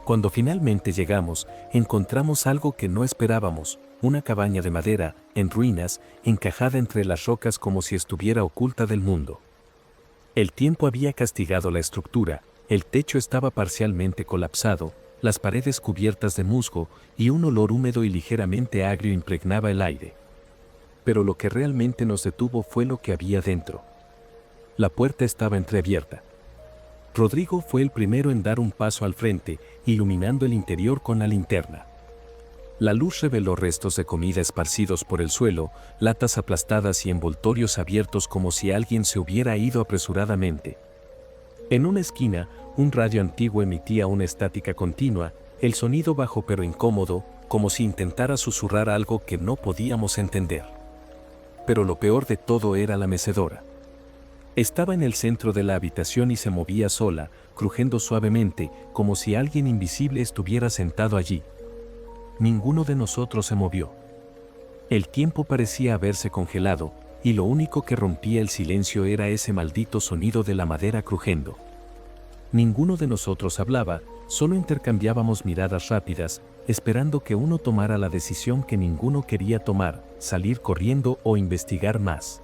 Cuando finalmente llegamos, encontramos algo que no esperábamos, una cabaña de madera, en ruinas, encajada entre las rocas como si estuviera oculta del mundo. El tiempo había castigado la estructura, el techo estaba parcialmente colapsado, las paredes cubiertas de musgo y un olor húmedo y ligeramente agrio impregnaba el aire. Pero lo que realmente nos detuvo fue lo que había dentro. La puerta estaba entreabierta. Rodrigo fue el primero en dar un paso al frente, iluminando el interior con la linterna. La luz reveló restos de comida esparcidos por el suelo, latas aplastadas y envoltorios abiertos como si alguien se hubiera ido apresuradamente. En una esquina, un radio antiguo emitía una estática continua, el sonido bajo pero incómodo, como si intentara susurrar algo que no podíamos entender. Pero lo peor de todo era la mecedora. Estaba en el centro de la habitación y se movía sola, crujiendo suavemente, como si alguien invisible estuviera sentado allí. Ninguno de nosotros se movió. El tiempo parecía haberse congelado, y lo único que rompía el silencio era ese maldito sonido de la madera crujiendo. Ninguno de nosotros hablaba, solo intercambiábamos miradas rápidas, esperando que uno tomara la decisión que ninguno quería tomar, salir corriendo o investigar más.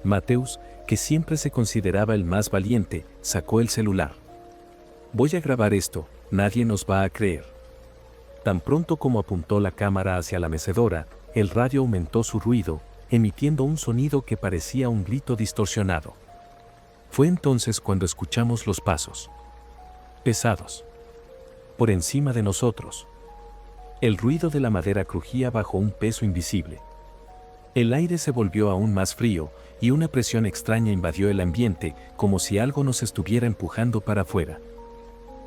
Mateus, que siempre se consideraba el más valiente, sacó el celular. «Voy a grabar esto, nadie nos va a creer». Tan pronto como apuntó la cámara hacia la mecedora, el radio aumentó su ruido, emitiendo un sonido que parecía un grito distorsionado. Fue entonces cuando escuchamos los pasos. Pesados. Por encima de nosotros. El ruido de la madera crujía bajo un peso invisible. El aire se volvió aún más frío, y una presión extraña invadió el ambiente, como si algo nos estuviera empujando para afuera.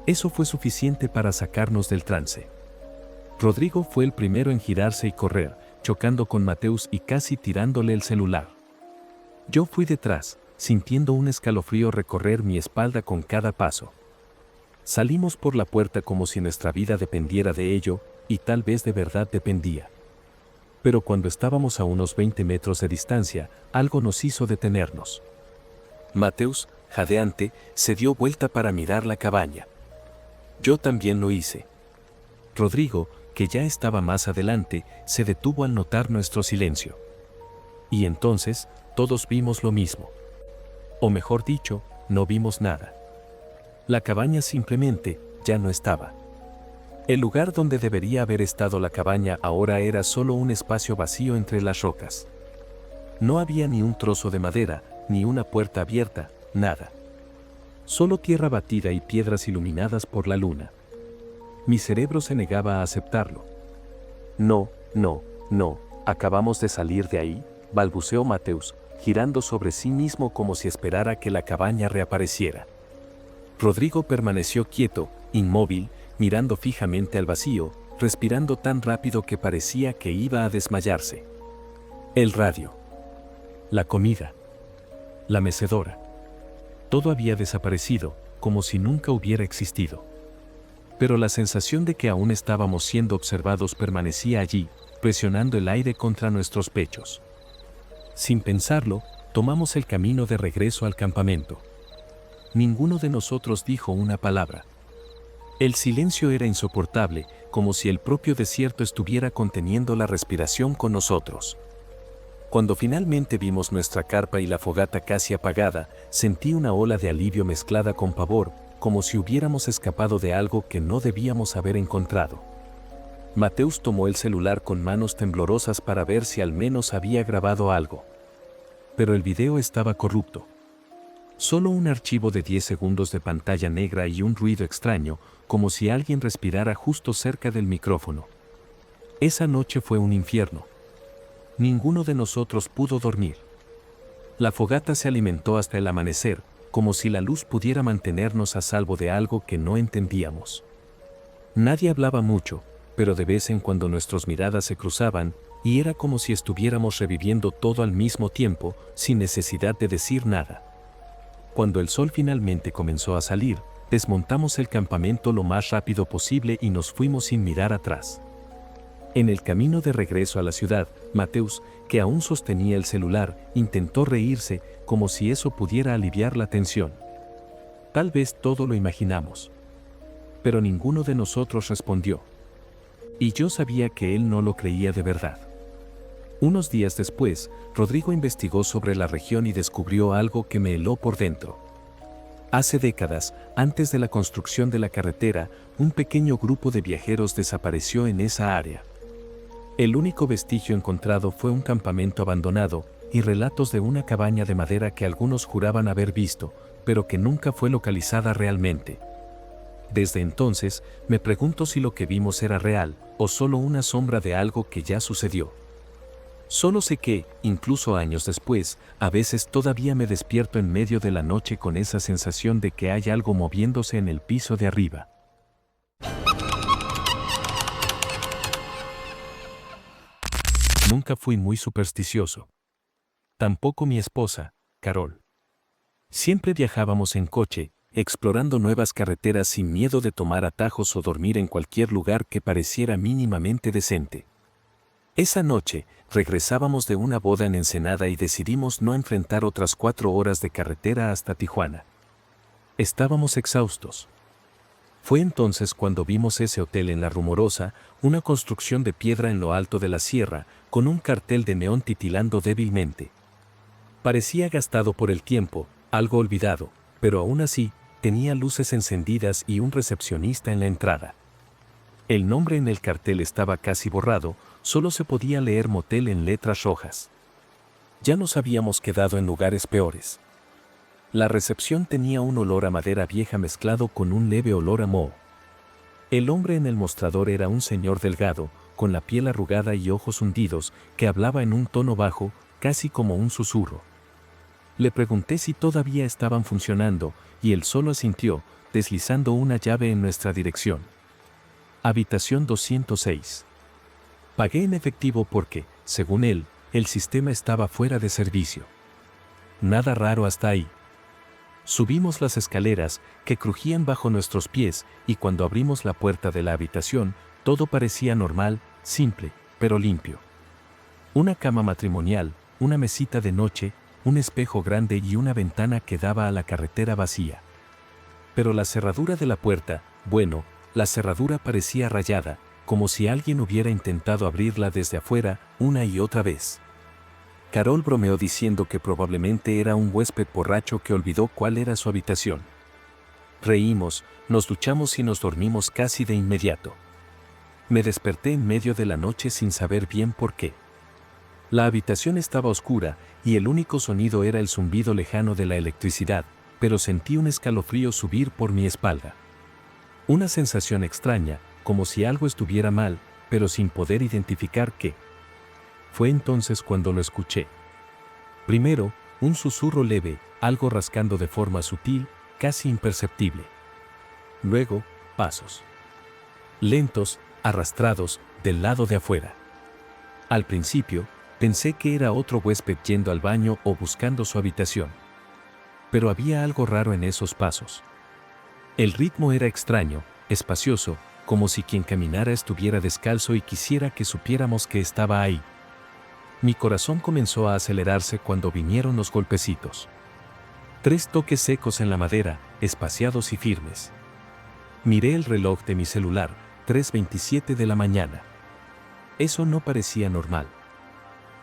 Eso fue suficiente para sacarnos del trance. Rodrigo fue el primero en girarse y correr, chocando con Mateus y casi tirándole el celular. Yo fui detrás, sintiendo un escalofrío recorrer mi espalda con cada paso. Salimos por la puerta como si nuestra vida dependiera de ello, y tal vez de verdad dependía. Pero cuando estábamos a unos 20 metros de distancia, algo nos hizo detenernos. Mateus, jadeante, se dio vuelta para mirar la cabaña. Yo también lo hice. Rodrigo, que ya estaba más adelante, se detuvo al notar nuestro silencio. Y entonces, todos vimos lo mismo. O mejor dicho, no vimos nada. La cabaña simplemente ya no estaba. El lugar donde debería haber estado la cabaña ahora era solo un espacio vacío entre las rocas. No había ni un trozo de madera, ni una puerta abierta, nada. Solo tierra batida y piedras iluminadas por la luna. Mi cerebro se negaba a aceptarlo. No, acabamos de salir de ahí, balbuceó Mateus, girando sobre sí mismo como si esperara que la cabaña reapareciera. Rodrigo permaneció quieto, inmóvil, mirando fijamente al vacío, respirando tan rápido que parecía que iba a desmayarse. El radio. La comida. La mecedora. Todo había desaparecido, como si nunca hubiera existido. Pero la sensación de que aún estábamos siendo observados permanecía allí, presionando el aire contra nuestros pechos. Sin pensarlo, tomamos el camino de regreso al campamento. Ninguno de nosotros dijo una palabra. El silencio era insoportable, como si el propio desierto estuviera conteniendo la respiración con nosotros. Cuando finalmente vimos nuestra carpa y la fogata casi apagada, sentí una ola de alivio mezclada con pavor, como si hubiéramos escapado de algo que no debíamos haber encontrado. Mateus tomó el celular con manos temblorosas para ver si al menos había grabado algo. Pero el video estaba corrupto. Solo un archivo de 10 segundos de pantalla negra y un ruido extraño, como si alguien respirara justo cerca del micrófono. Esa noche fue un infierno. Ninguno de nosotros pudo dormir. La fogata se alimentó hasta el amanecer, como si la luz pudiera mantenernos a salvo de algo que no entendíamos. Nadie hablaba mucho, pero de vez en cuando nuestras miradas se cruzaban, y era como si estuviéramos reviviendo todo al mismo tiempo, sin necesidad de decir nada. Cuando el sol finalmente comenzó a salir, desmontamos el campamento lo más rápido posible y nos fuimos sin mirar atrás. En el camino de regreso a la ciudad, Mateus, que aún sostenía el celular, intentó reírse como si eso pudiera aliviar la tensión. Tal vez todo lo imaginamos. Pero ninguno de nosotros respondió. Y yo sabía que él no lo creía de verdad. Unos días después, Rodrigo investigó sobre la región y descubrió algo que me heló por dentro. Hace décadas, antes de la construcción de la carretera, un pequeño grupo de viajeros desapareció en esa área. El único vestigio encontrado fue un campamento abandonado y relatos de una cabaña de madera que algunos juraban haber visto, pero que nunca fue localizada realmente. Desde entonces, me pregunto si lo que vimos era real o solo una sombra de algo que ya sucedió. Solo sé que, incluso años después, a veces todavía me despierto en medio de la noche con esa sensación de que hay algo moviéndose en el piso de arriba. Nunca fui muy supersticioso. Tampoco mi esposa, Carol. Siempre viajábamos en coche, explorando nuevas carreteras sin miedo de tomar atajos o dormir en cualquier lugar que pareciera mínimamente decente. Esa noche, regresábamos de una boda en Ensenada y decidimos no enfrentar otras 4 horas de carretera hasta Tijuana. Estábamos exhaustos. Fue entonces cuando vimos ese hotel en La Rumorosa, una construcción de piedra en lo alto de la sierra, con un cartel de neón titilando débilmente. Parecía gastado por el tiempo, algo olvidado, pero aún así, tenía luces encendidas y un recepcionista en la entrada. El nombre en el cartel estaba casi borrado, solo se podía leer motel en letras rojas. Ya nos habíamos quedado en lugares peores. La recepción tenía un olor a madera vieja mezclado con un leve olor a moho. El hombre en el mostrador era un señor delgado, con la piel arrugada y ojos hundidos, que hablaba en un tono bajo, casi como un susurro. Le pregunté si todavía estaban funcionando, y él solo asintió, deslizando una llave en nuestra dirección. Habitación 206. Pagué en efectivo porque, según él, el sistema estaba fuera de servicio. Nada raro hasta ahí. Subimos las escaleras, que crujían bajo nuestros pies, y cuando abrimos la puerta de la habitación, todo parecía normal, simple, pero limpio. Una cama matrimonial, una mesita de noche, un espejo grande y una ventana que daba a la carretera vacía. Pero la cerradura de la puerta, bueno, la cerradura parecía rayada, como si alguien hubiera intentado abrirla desde afuera una y otra vez. Carol bromeó diciendo que probablemente era un huésped borracho que olvidó cuál era su habitación. Reímos, nos duchamos y nos dormimos casi de inmediato. Me desperté en medio de la noche sin saber bien por qué. La habitación estaba oscura y el único sonido era el zumbido lejano de la electricidad, pero sentí un escalofrío subir por mi espalda. Una sensación extraña, como si algo estuviera mal, pero sin poder identificar qué. Fue entonces cuando lo escuché. Primero, un susurro leve, algo rascando de forma sutil, casi imperceptible. Luego, pasos. Lentos, arrastrados, del lado de afuera. Al principio, pensé que era otro huésped yendo al baño o buscando su habitación. Pero había algo raro en esos pasos. El ritmo era extraño, espacioso, como si quien caminara estuviera descalzo y quisiera que supiéramos que estaba ahí. Mi corazón comenzó a acelerarse cuando vinieron los golpecitos. 3 toques secos en la madera, espaciados y firmes. Miré el reloj de mi celular, 3:27 de la mañana. Eso no parecía normal.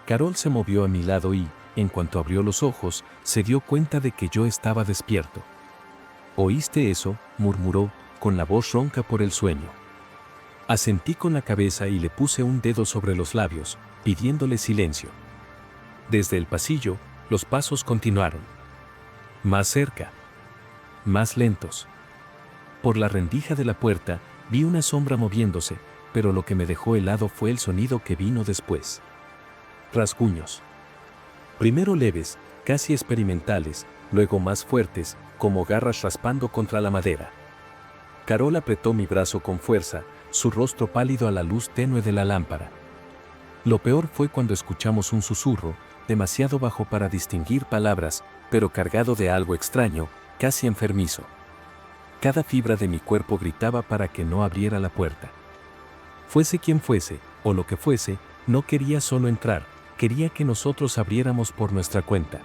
Carol se movió a mi lado y, en cuanto abrió los ojos, se dio cuenta de que yo estaba despierto. ¿Oíste eso?, murmuró, con la voz ronca por el sueño. Asentí con la cabeza y le puse un dedo sobre los labios, pidiéndole silencio. Desde el pasillo, los pasos continuaron. Más cerca. Más lentos. Por la rendija de la puerta, vi una sombra moviéndose, pero lo que me dejó helado fue el sonido que vino después. Rasguños. Primero leves, casi experimentales, luego más fuertes, como garras raspando contra la madera. Carol apretó mi brazo con fuerza, su rostro pálido a la luz tenue de la lámpara. Lo peor fue cuando escuchamos un susurro, demasiado bajo para distinguir palabras, pero cargado de algo extraño, casi enfermizo. Cada fibra de mi cuerpo gritaba para que no abriera la puerta. Fuese quien fuese, o lo que fuese, no quería solo entrar, quería que nosotros abriéramos por nuestra cuenta.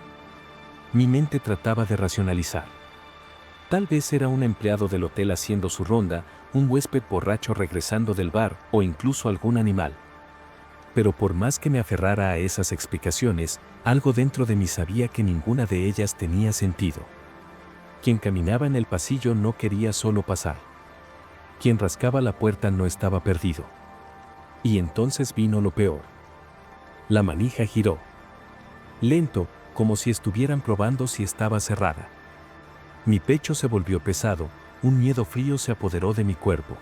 Mi mente trataba de racionalizar. Tal vez era un empleado del hotel haciendo su ronda, un huésped borracho regresando del bar o incluso algún animal. Pero por más que me aferrara a esas explicaciones, algo dentro de mí sabía que ninguna de ellas tenía sentido. Quien caminaba en el pasillo no quería solo pasar. Quien rascaba la puerta no estaba perdido. Y entonces vino lo peor. La manija giró. Lento, como si estuvieran probando si estaba cerrada. Mi pecho se volvió pesado, un miedo frío se apoderó de mi cuerpo.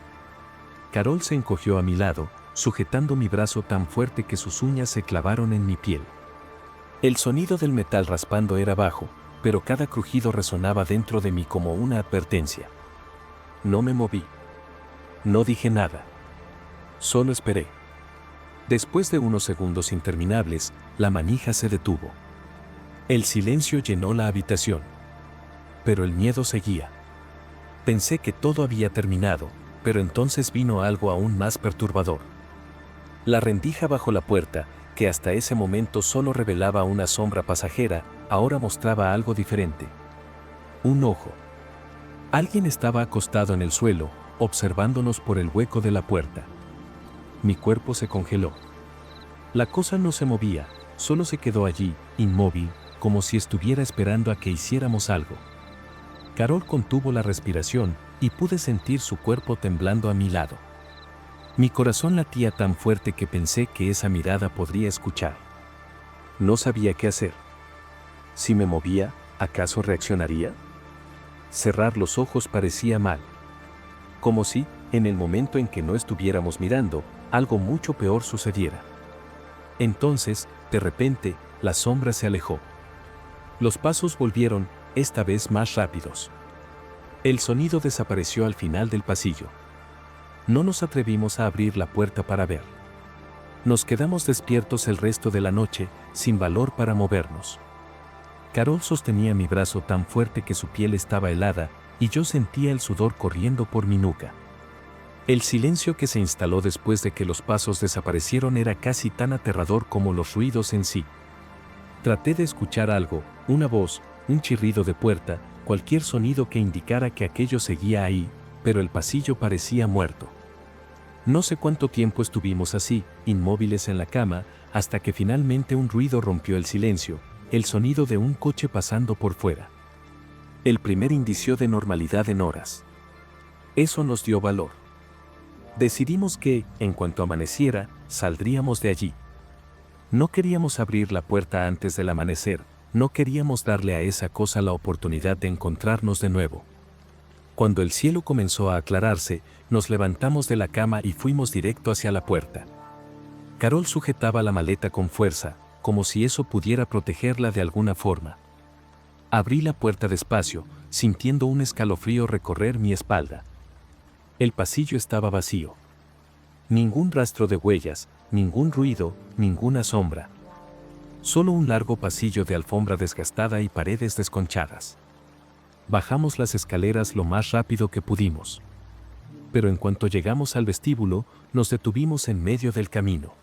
Carol se encogió a mi lado, sujetando mi brazo tan fuerte que sus uñas se clavaron en mi piel. El sonido del metal raspando era bajo, pero cada crujido resonaba dentro de mí como una advertencia. No me moví. No dije nada. Solo esperé. Después de unos segundos interminables, la manija se detuvo. El silencio llenó la habitación. Pero el miedo seguía. Pensé que todo había terminado, pero entonces vino algo aún más perturbador. La rendija bajo la puerta, que hasta ese momento solo revelaba una sombra pasajera, ahora mostraba algo diferente. Un ojo. Alguien estaba acostado en el suelo, observándonos por el hueco de la puerta. Mi cuerpo se congeló. La cosa no se movía, solo se quedó allí, inmóvil, como si estuviera esperando a que hiciéramos algo. Carol contuvo la respiración y pude sentir su cuerpo temblando a mi lado. Mi corazón latía tan fuerte que pensé que esa mirada podría escuchar. No sabía qué hacer. Si me movía, ¿acaso reaccionaría? Cerrar los ojos parecía mal. Como si, en el momento en que no estuviéramos mirando, algo mucho peor sucediera. Entonces, de repente, la sombra se alejó. Los pasos volvieron, esta vez más rápidos. El sonido desapareció al final del pasillo. No nos atrevimos a abrir la puerta para ver. Nos quedamos despiertos el resto de la noche, sin valor para movernos. Carol sostenía mi brazo tan fuerte que su piel estaba helada, y yo sentía el sudor corriendo por mi nuca. El silencio que se instaló después de que los pasos desaparecieron era casi tan aterrador como los ruidos en sí. Traté de escuchar algo, una voz, un chirrido de puerta, cualquier sonido que indicara que aquello seguía ahí, pero el pasillo parecía muerto. No sé cuánto tiempo estuvimos así, inmóviles en la cama, hasta que finalmente un ruido rompió el silencio, el sonido de un coche pasando por fuera. El primer indicio de normalidad en horas. Eso nos dio valor. Decidimos que, en cuanto amaneciera, saldríamos de allí. No queríamos abrir la puerta antes del amanecer, no queríamos darle a esa cosa la oportunidad de encontrarnos de nuevo. Cuando el cielo comenzó a aclararse, nos levantamos de la cama y fuimos directo hacia la puerta. Carol sujetaba la maleta con fuerza, como si eso pudiera protegerla de alguna forma. Abrí la puerta despacio, sintiendo un escalofrío recorrer mi espalda. El pasillo estaba vacío. Ningún rastro de huellas, ningún ruido, ninguna sombra. Solo un largo pasillo de alfombra desgastada y paredes desconchadas. Bajamos las escaleras lo más rápido que pudimos. Pero en cuanto llegamos al vestíbulo, nos detuvimos en medio del camino.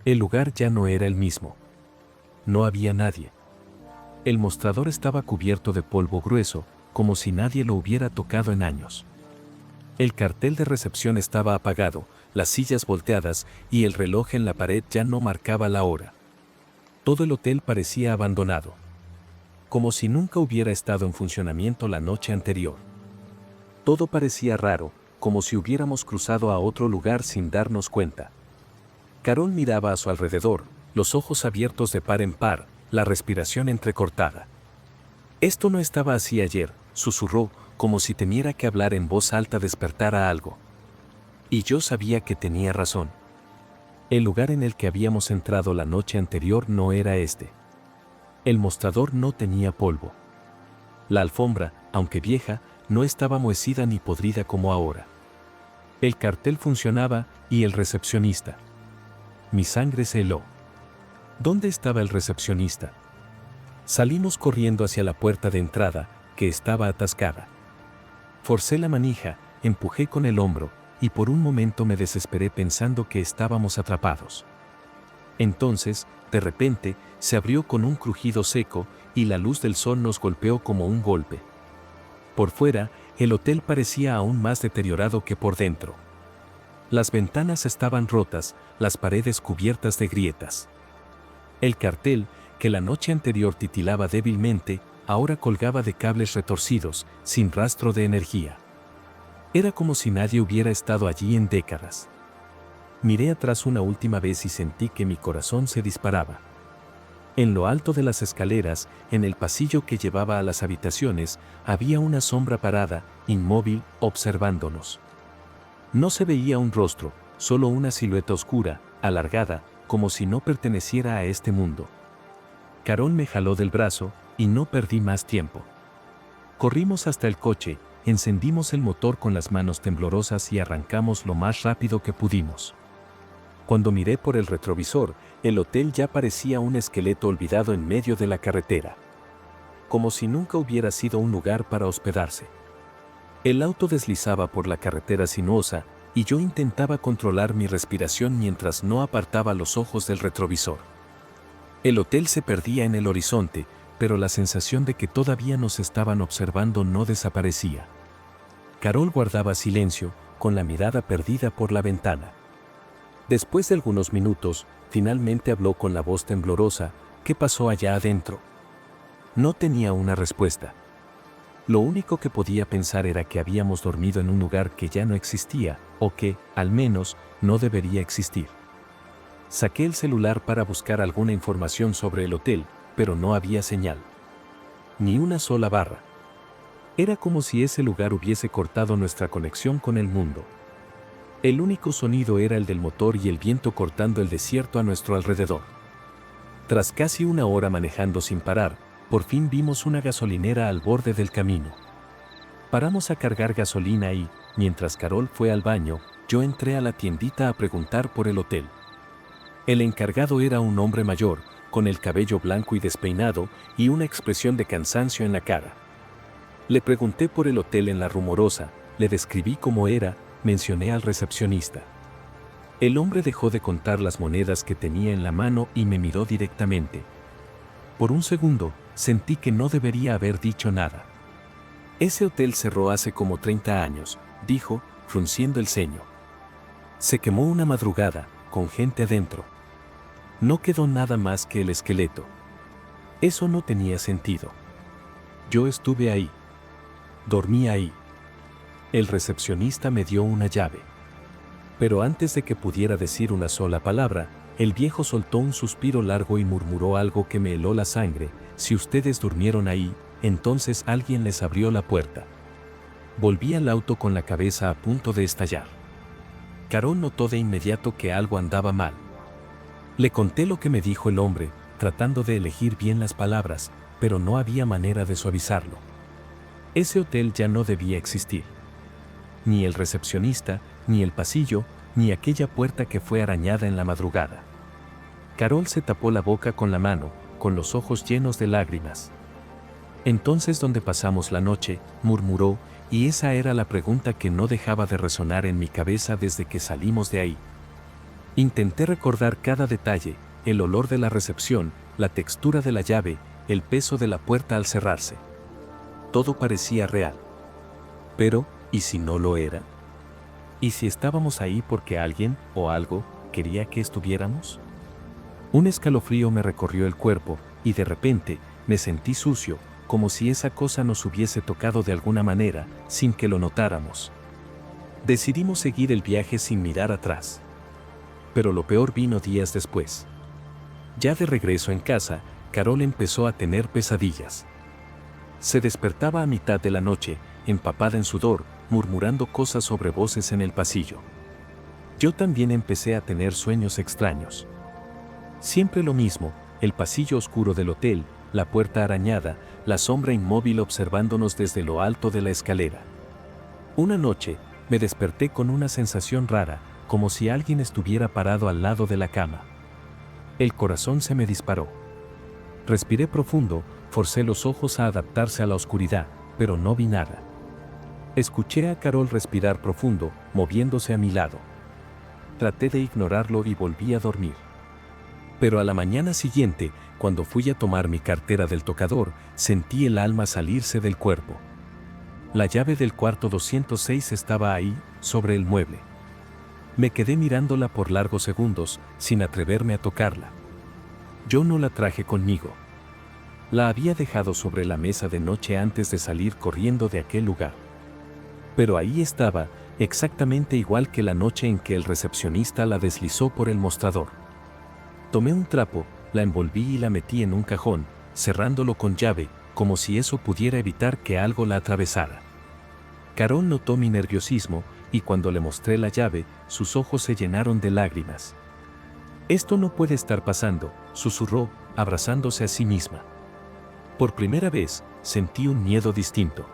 El lugar ya no era el mismo. No había nadie. El mostrador estaba cubierto de polvo grueso, como si nadie lo hubiera tocado en años. El cartel de recepción estaba apagado, las sillas volteadas y el reloj en la pared ya no marcaba la hora. Todo el hotel parecía abandonado. Como si nunca hubiera estado en funcionamiento la noche anterior. Todo parecía raro, como si hubiéramos cruzado a otro lugar sin darnos cuenta. Carol miraba a su alrededor, los ojos abiertos de par en par, la respiración entrecortada. Esto no estaba así ayer, susurró, como si temiera que hablar en voz alta despertara algo. Y yo sabía que tenía razón. El lugar en el que habíamos entrado la noche anterior no era este. El mostrador no tenía polvo. La alfombra, aunque vieja, no estaba muecida ni podrida como ahora. El cartel funcionaba, y el recepcionista. Mi sangre se heló. ¿Dónde estaba el recepcionista? Salimos corriendo hacia la puerta de entrada, que estaba atascada. Forcé la manija, empujé con el hombro, y por un momento me desesperé pensando que estábamos atrapados. Entonces, de repente, se abrió con un crujido seco y la luz del sol nos golpeó como un golpe. Por fuera, el hotel parecía aún más deteriorado que por dentro. Las ventanas estaban rotas, las paredes cubiertas de grietas. El cartel, que la noche anterior titilaba débilmente, ahora colgaba de cables retorcidos, sin rastro de energía. Era como si nadie hubiera estado allí en décadas. Miré atrás una última vez y sentí que mi corazón se disparaba. En lo alto de las escaleras, en el pasillo que llevaba a las habitaciones, había una sombra parada, inmóvil, observándonos. No se veía un rostro, solo una silueta oscura, alargada, como si no perteneciera a este mundo. Carol me jaló del brazo, y no perdí más tiempo. Corrimos hasta el coche, encendimos el motor con las manos temblorosas y arrancamos lo más rápido que pudimos. Cuando miré por el retrovisor, el hotel ya parecía un esqueleto olvidado en medio de la carretera. Como si nunca hubiera sido un lugar para hospedarse. El auto deslizaba por la carretera sinuosa, y yo intentaba controlar mi respiración mientras no apartaba los ojos del retrovisor. El hotel se perdía en el horizonte, pero la sensación de que todavía nos estaban observando no desaparecía. Carol guardaba silencio, con la mirada perdida por la ventana. Después de algunos minutos, finalmente habló con la voz temblorosa: ¿qué pasó allá adentro? No tenía una respuesta. Lo único que podía pensar era que habíamos dormido en un lugar que ya no existía, o que, al menos, no debería existir. Saqué el celular para buscar alguna información sobre el hotel, pero no había señal. Ni una sola barra. Era como si ese lugar hubiese cortado nuestra conexión con el mundo. El único sonido era el del motor y el viento cortando el desierto a nuestro alrededor. Tras casi una hora manejando sin parar, por fin vimos una gasolinera al borde del camino. Paramos a cargar gasolina y, mientras Carol fue al baño, yo entré a la tiendita a preguntar por el hotel. El encargado era un hombre mayor, con el cabello blanco y despeinado, y una expresión de cansancio en la cara. Le pregunté por el hotel en La Rumorosa, le describí cómo era, mencioné al recepcionista. El hombre dejó de contar las monedas que tenía en la mano y me miró directamente. Por un segundo, sentí que no debería haber dicho nada. Ese hotel cerró hace como 30 años, dijo, frunciendo el ceño. Se quemó una madrugada, con gente adentro. No quedó nada más que el esqueleto. Eso no tenía sentido. Yo estuve ahí. Dormí ahí. El recepcionista me dio una llave. Pero antes de que pudiera decir una sola palabra, el viejo soltó un suspiro largo y murmuró algo que me heló la sangre: si ustedes durmieron ahí, entonces alguien les abrió la puerta. Volví al auto con la cabeza a punto de estallar. Carol notó de inmediato que algo andaba mal. Le conté lo que me dijo el hombre, tratando de elegir bien las palabras, pero no había manera de suavizarlo. Ese hotel ya no debía existir. Ni el recepcionista, ni el pasillo, ni aquella puerta que fue arañada en la madrugada. Carol se tapó la boca con la mano, con los ojos llenos de lágrimas. Entonces, ¿dónde pasamos la noche?, murmuró, y esa era la pregunta que no dejaba de resonar en mi cabeza desde que salimos de ahí. Intenté recordar cada detalle: el olor de la recepción, la textura de la llave, el peso de la puerta al cerrarse. Todo parecía real. Pero, ¿y si no lo era? ¿Y si estábamos ahí porque alguien, o algo, quería que estuviéramos? Un escalofrío me recorrió el cuerpo, y de repente, me sentí sucio, como si esa cosa nos hubiese tocado de alguna manera, sin que lo notáramos. Decidimos seguir el viaje sin mirar atrás. Pero lo peor vino días después. Ya de regreso en casa, Carol empezó a tener pesadillas. Se despertaba a mitad de la noche, empapada en sudor, murmurando cosas sobre voces en el pasillo. Yo también empecé a tener sueños extraños. Siempre lo mismo: el pasillo oscuro del hotel, la puerta arañada, la sombra inmóvil observándonos desde lo alto de la escalera. Una noche, me desperté con una sensación rara, como si alguien estuviera parado al lado de la cama. El corazón se me disparó. Respiré profundo, forcé los ojos a adaptarse a la oscuridad, pero no vi nada. Escuché a Carol respirar profundo, moviéndose a mi lado. Traté de ignorarlo y volví a dormir. Pero a la mañana siguiente, cuando fui a tomar mi cartera del tocador, sentí el alma salirse del cuerpo. La llave del cuarto 206 estaba ahí, sobre el mueble. Me quedé mirándola por largos segundos, sin atreverme a tocarla. Yo no la traje conmigo. La había dejado sobre la mesa de noche antes de salir corriendo de aquel lugar. Pero ahí estaba, exactamente igual que la noche en que el recepcionista la deslizó por el mostrador. Tomé un trapo, la envolví y la metí en un cajón, cerrándolo con llave, como si eso pudiera evitar que algo la atravesara. Carol notó mi nerviosismo, y cuando le mostré la llave, sus ojos se llenaron de lágrimas. «Esto no puede estar pasando», susurró, abrazándose a sí misma. Por primera vez, sentí un miedo distinto.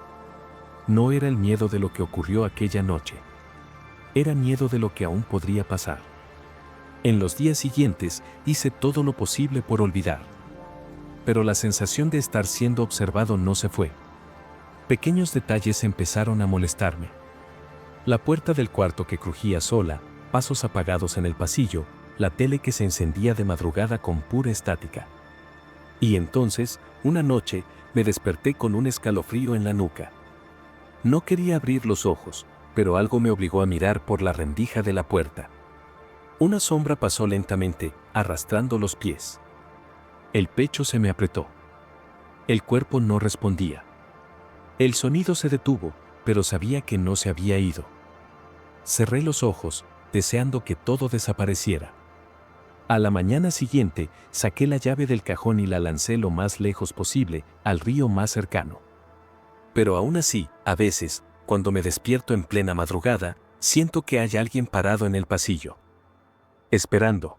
No era el miedo de lo que ocurrió aquella noche. Era miedo de lo que aún podría pasar. En los días siguientes, hice todo lo posible por olvidar. Pero la sensación de estar siendo observado no se fue. Pequeños detalles empezaron a molestarme. La puerta del cuarto que crujía sola, pasos apagados en el pasillo, la tele que se encendía de madrugada con pura estática. Y entonces, una noche, me desperté con un escalofrío en la nuca. No quería abrir los ojos, pero algo me obligó a mirar por la rendija de la puerta. Una sombra pasó lentamente, arrastrando los pies. El pecho se me apretó. El cuerpo no respondía. El sonido se detuvo, pero sabía que no se había ido. Cerré los ojos, deseando que todo desapareciera. A la mañana siguiente, saqué la llave del cajón y la lancé lo más lejos posible, al río más cercano. Pero aún así, a veces, cuando me despierto en plena madrugada, siento que hay alguien parado en el pasillo. Esperando.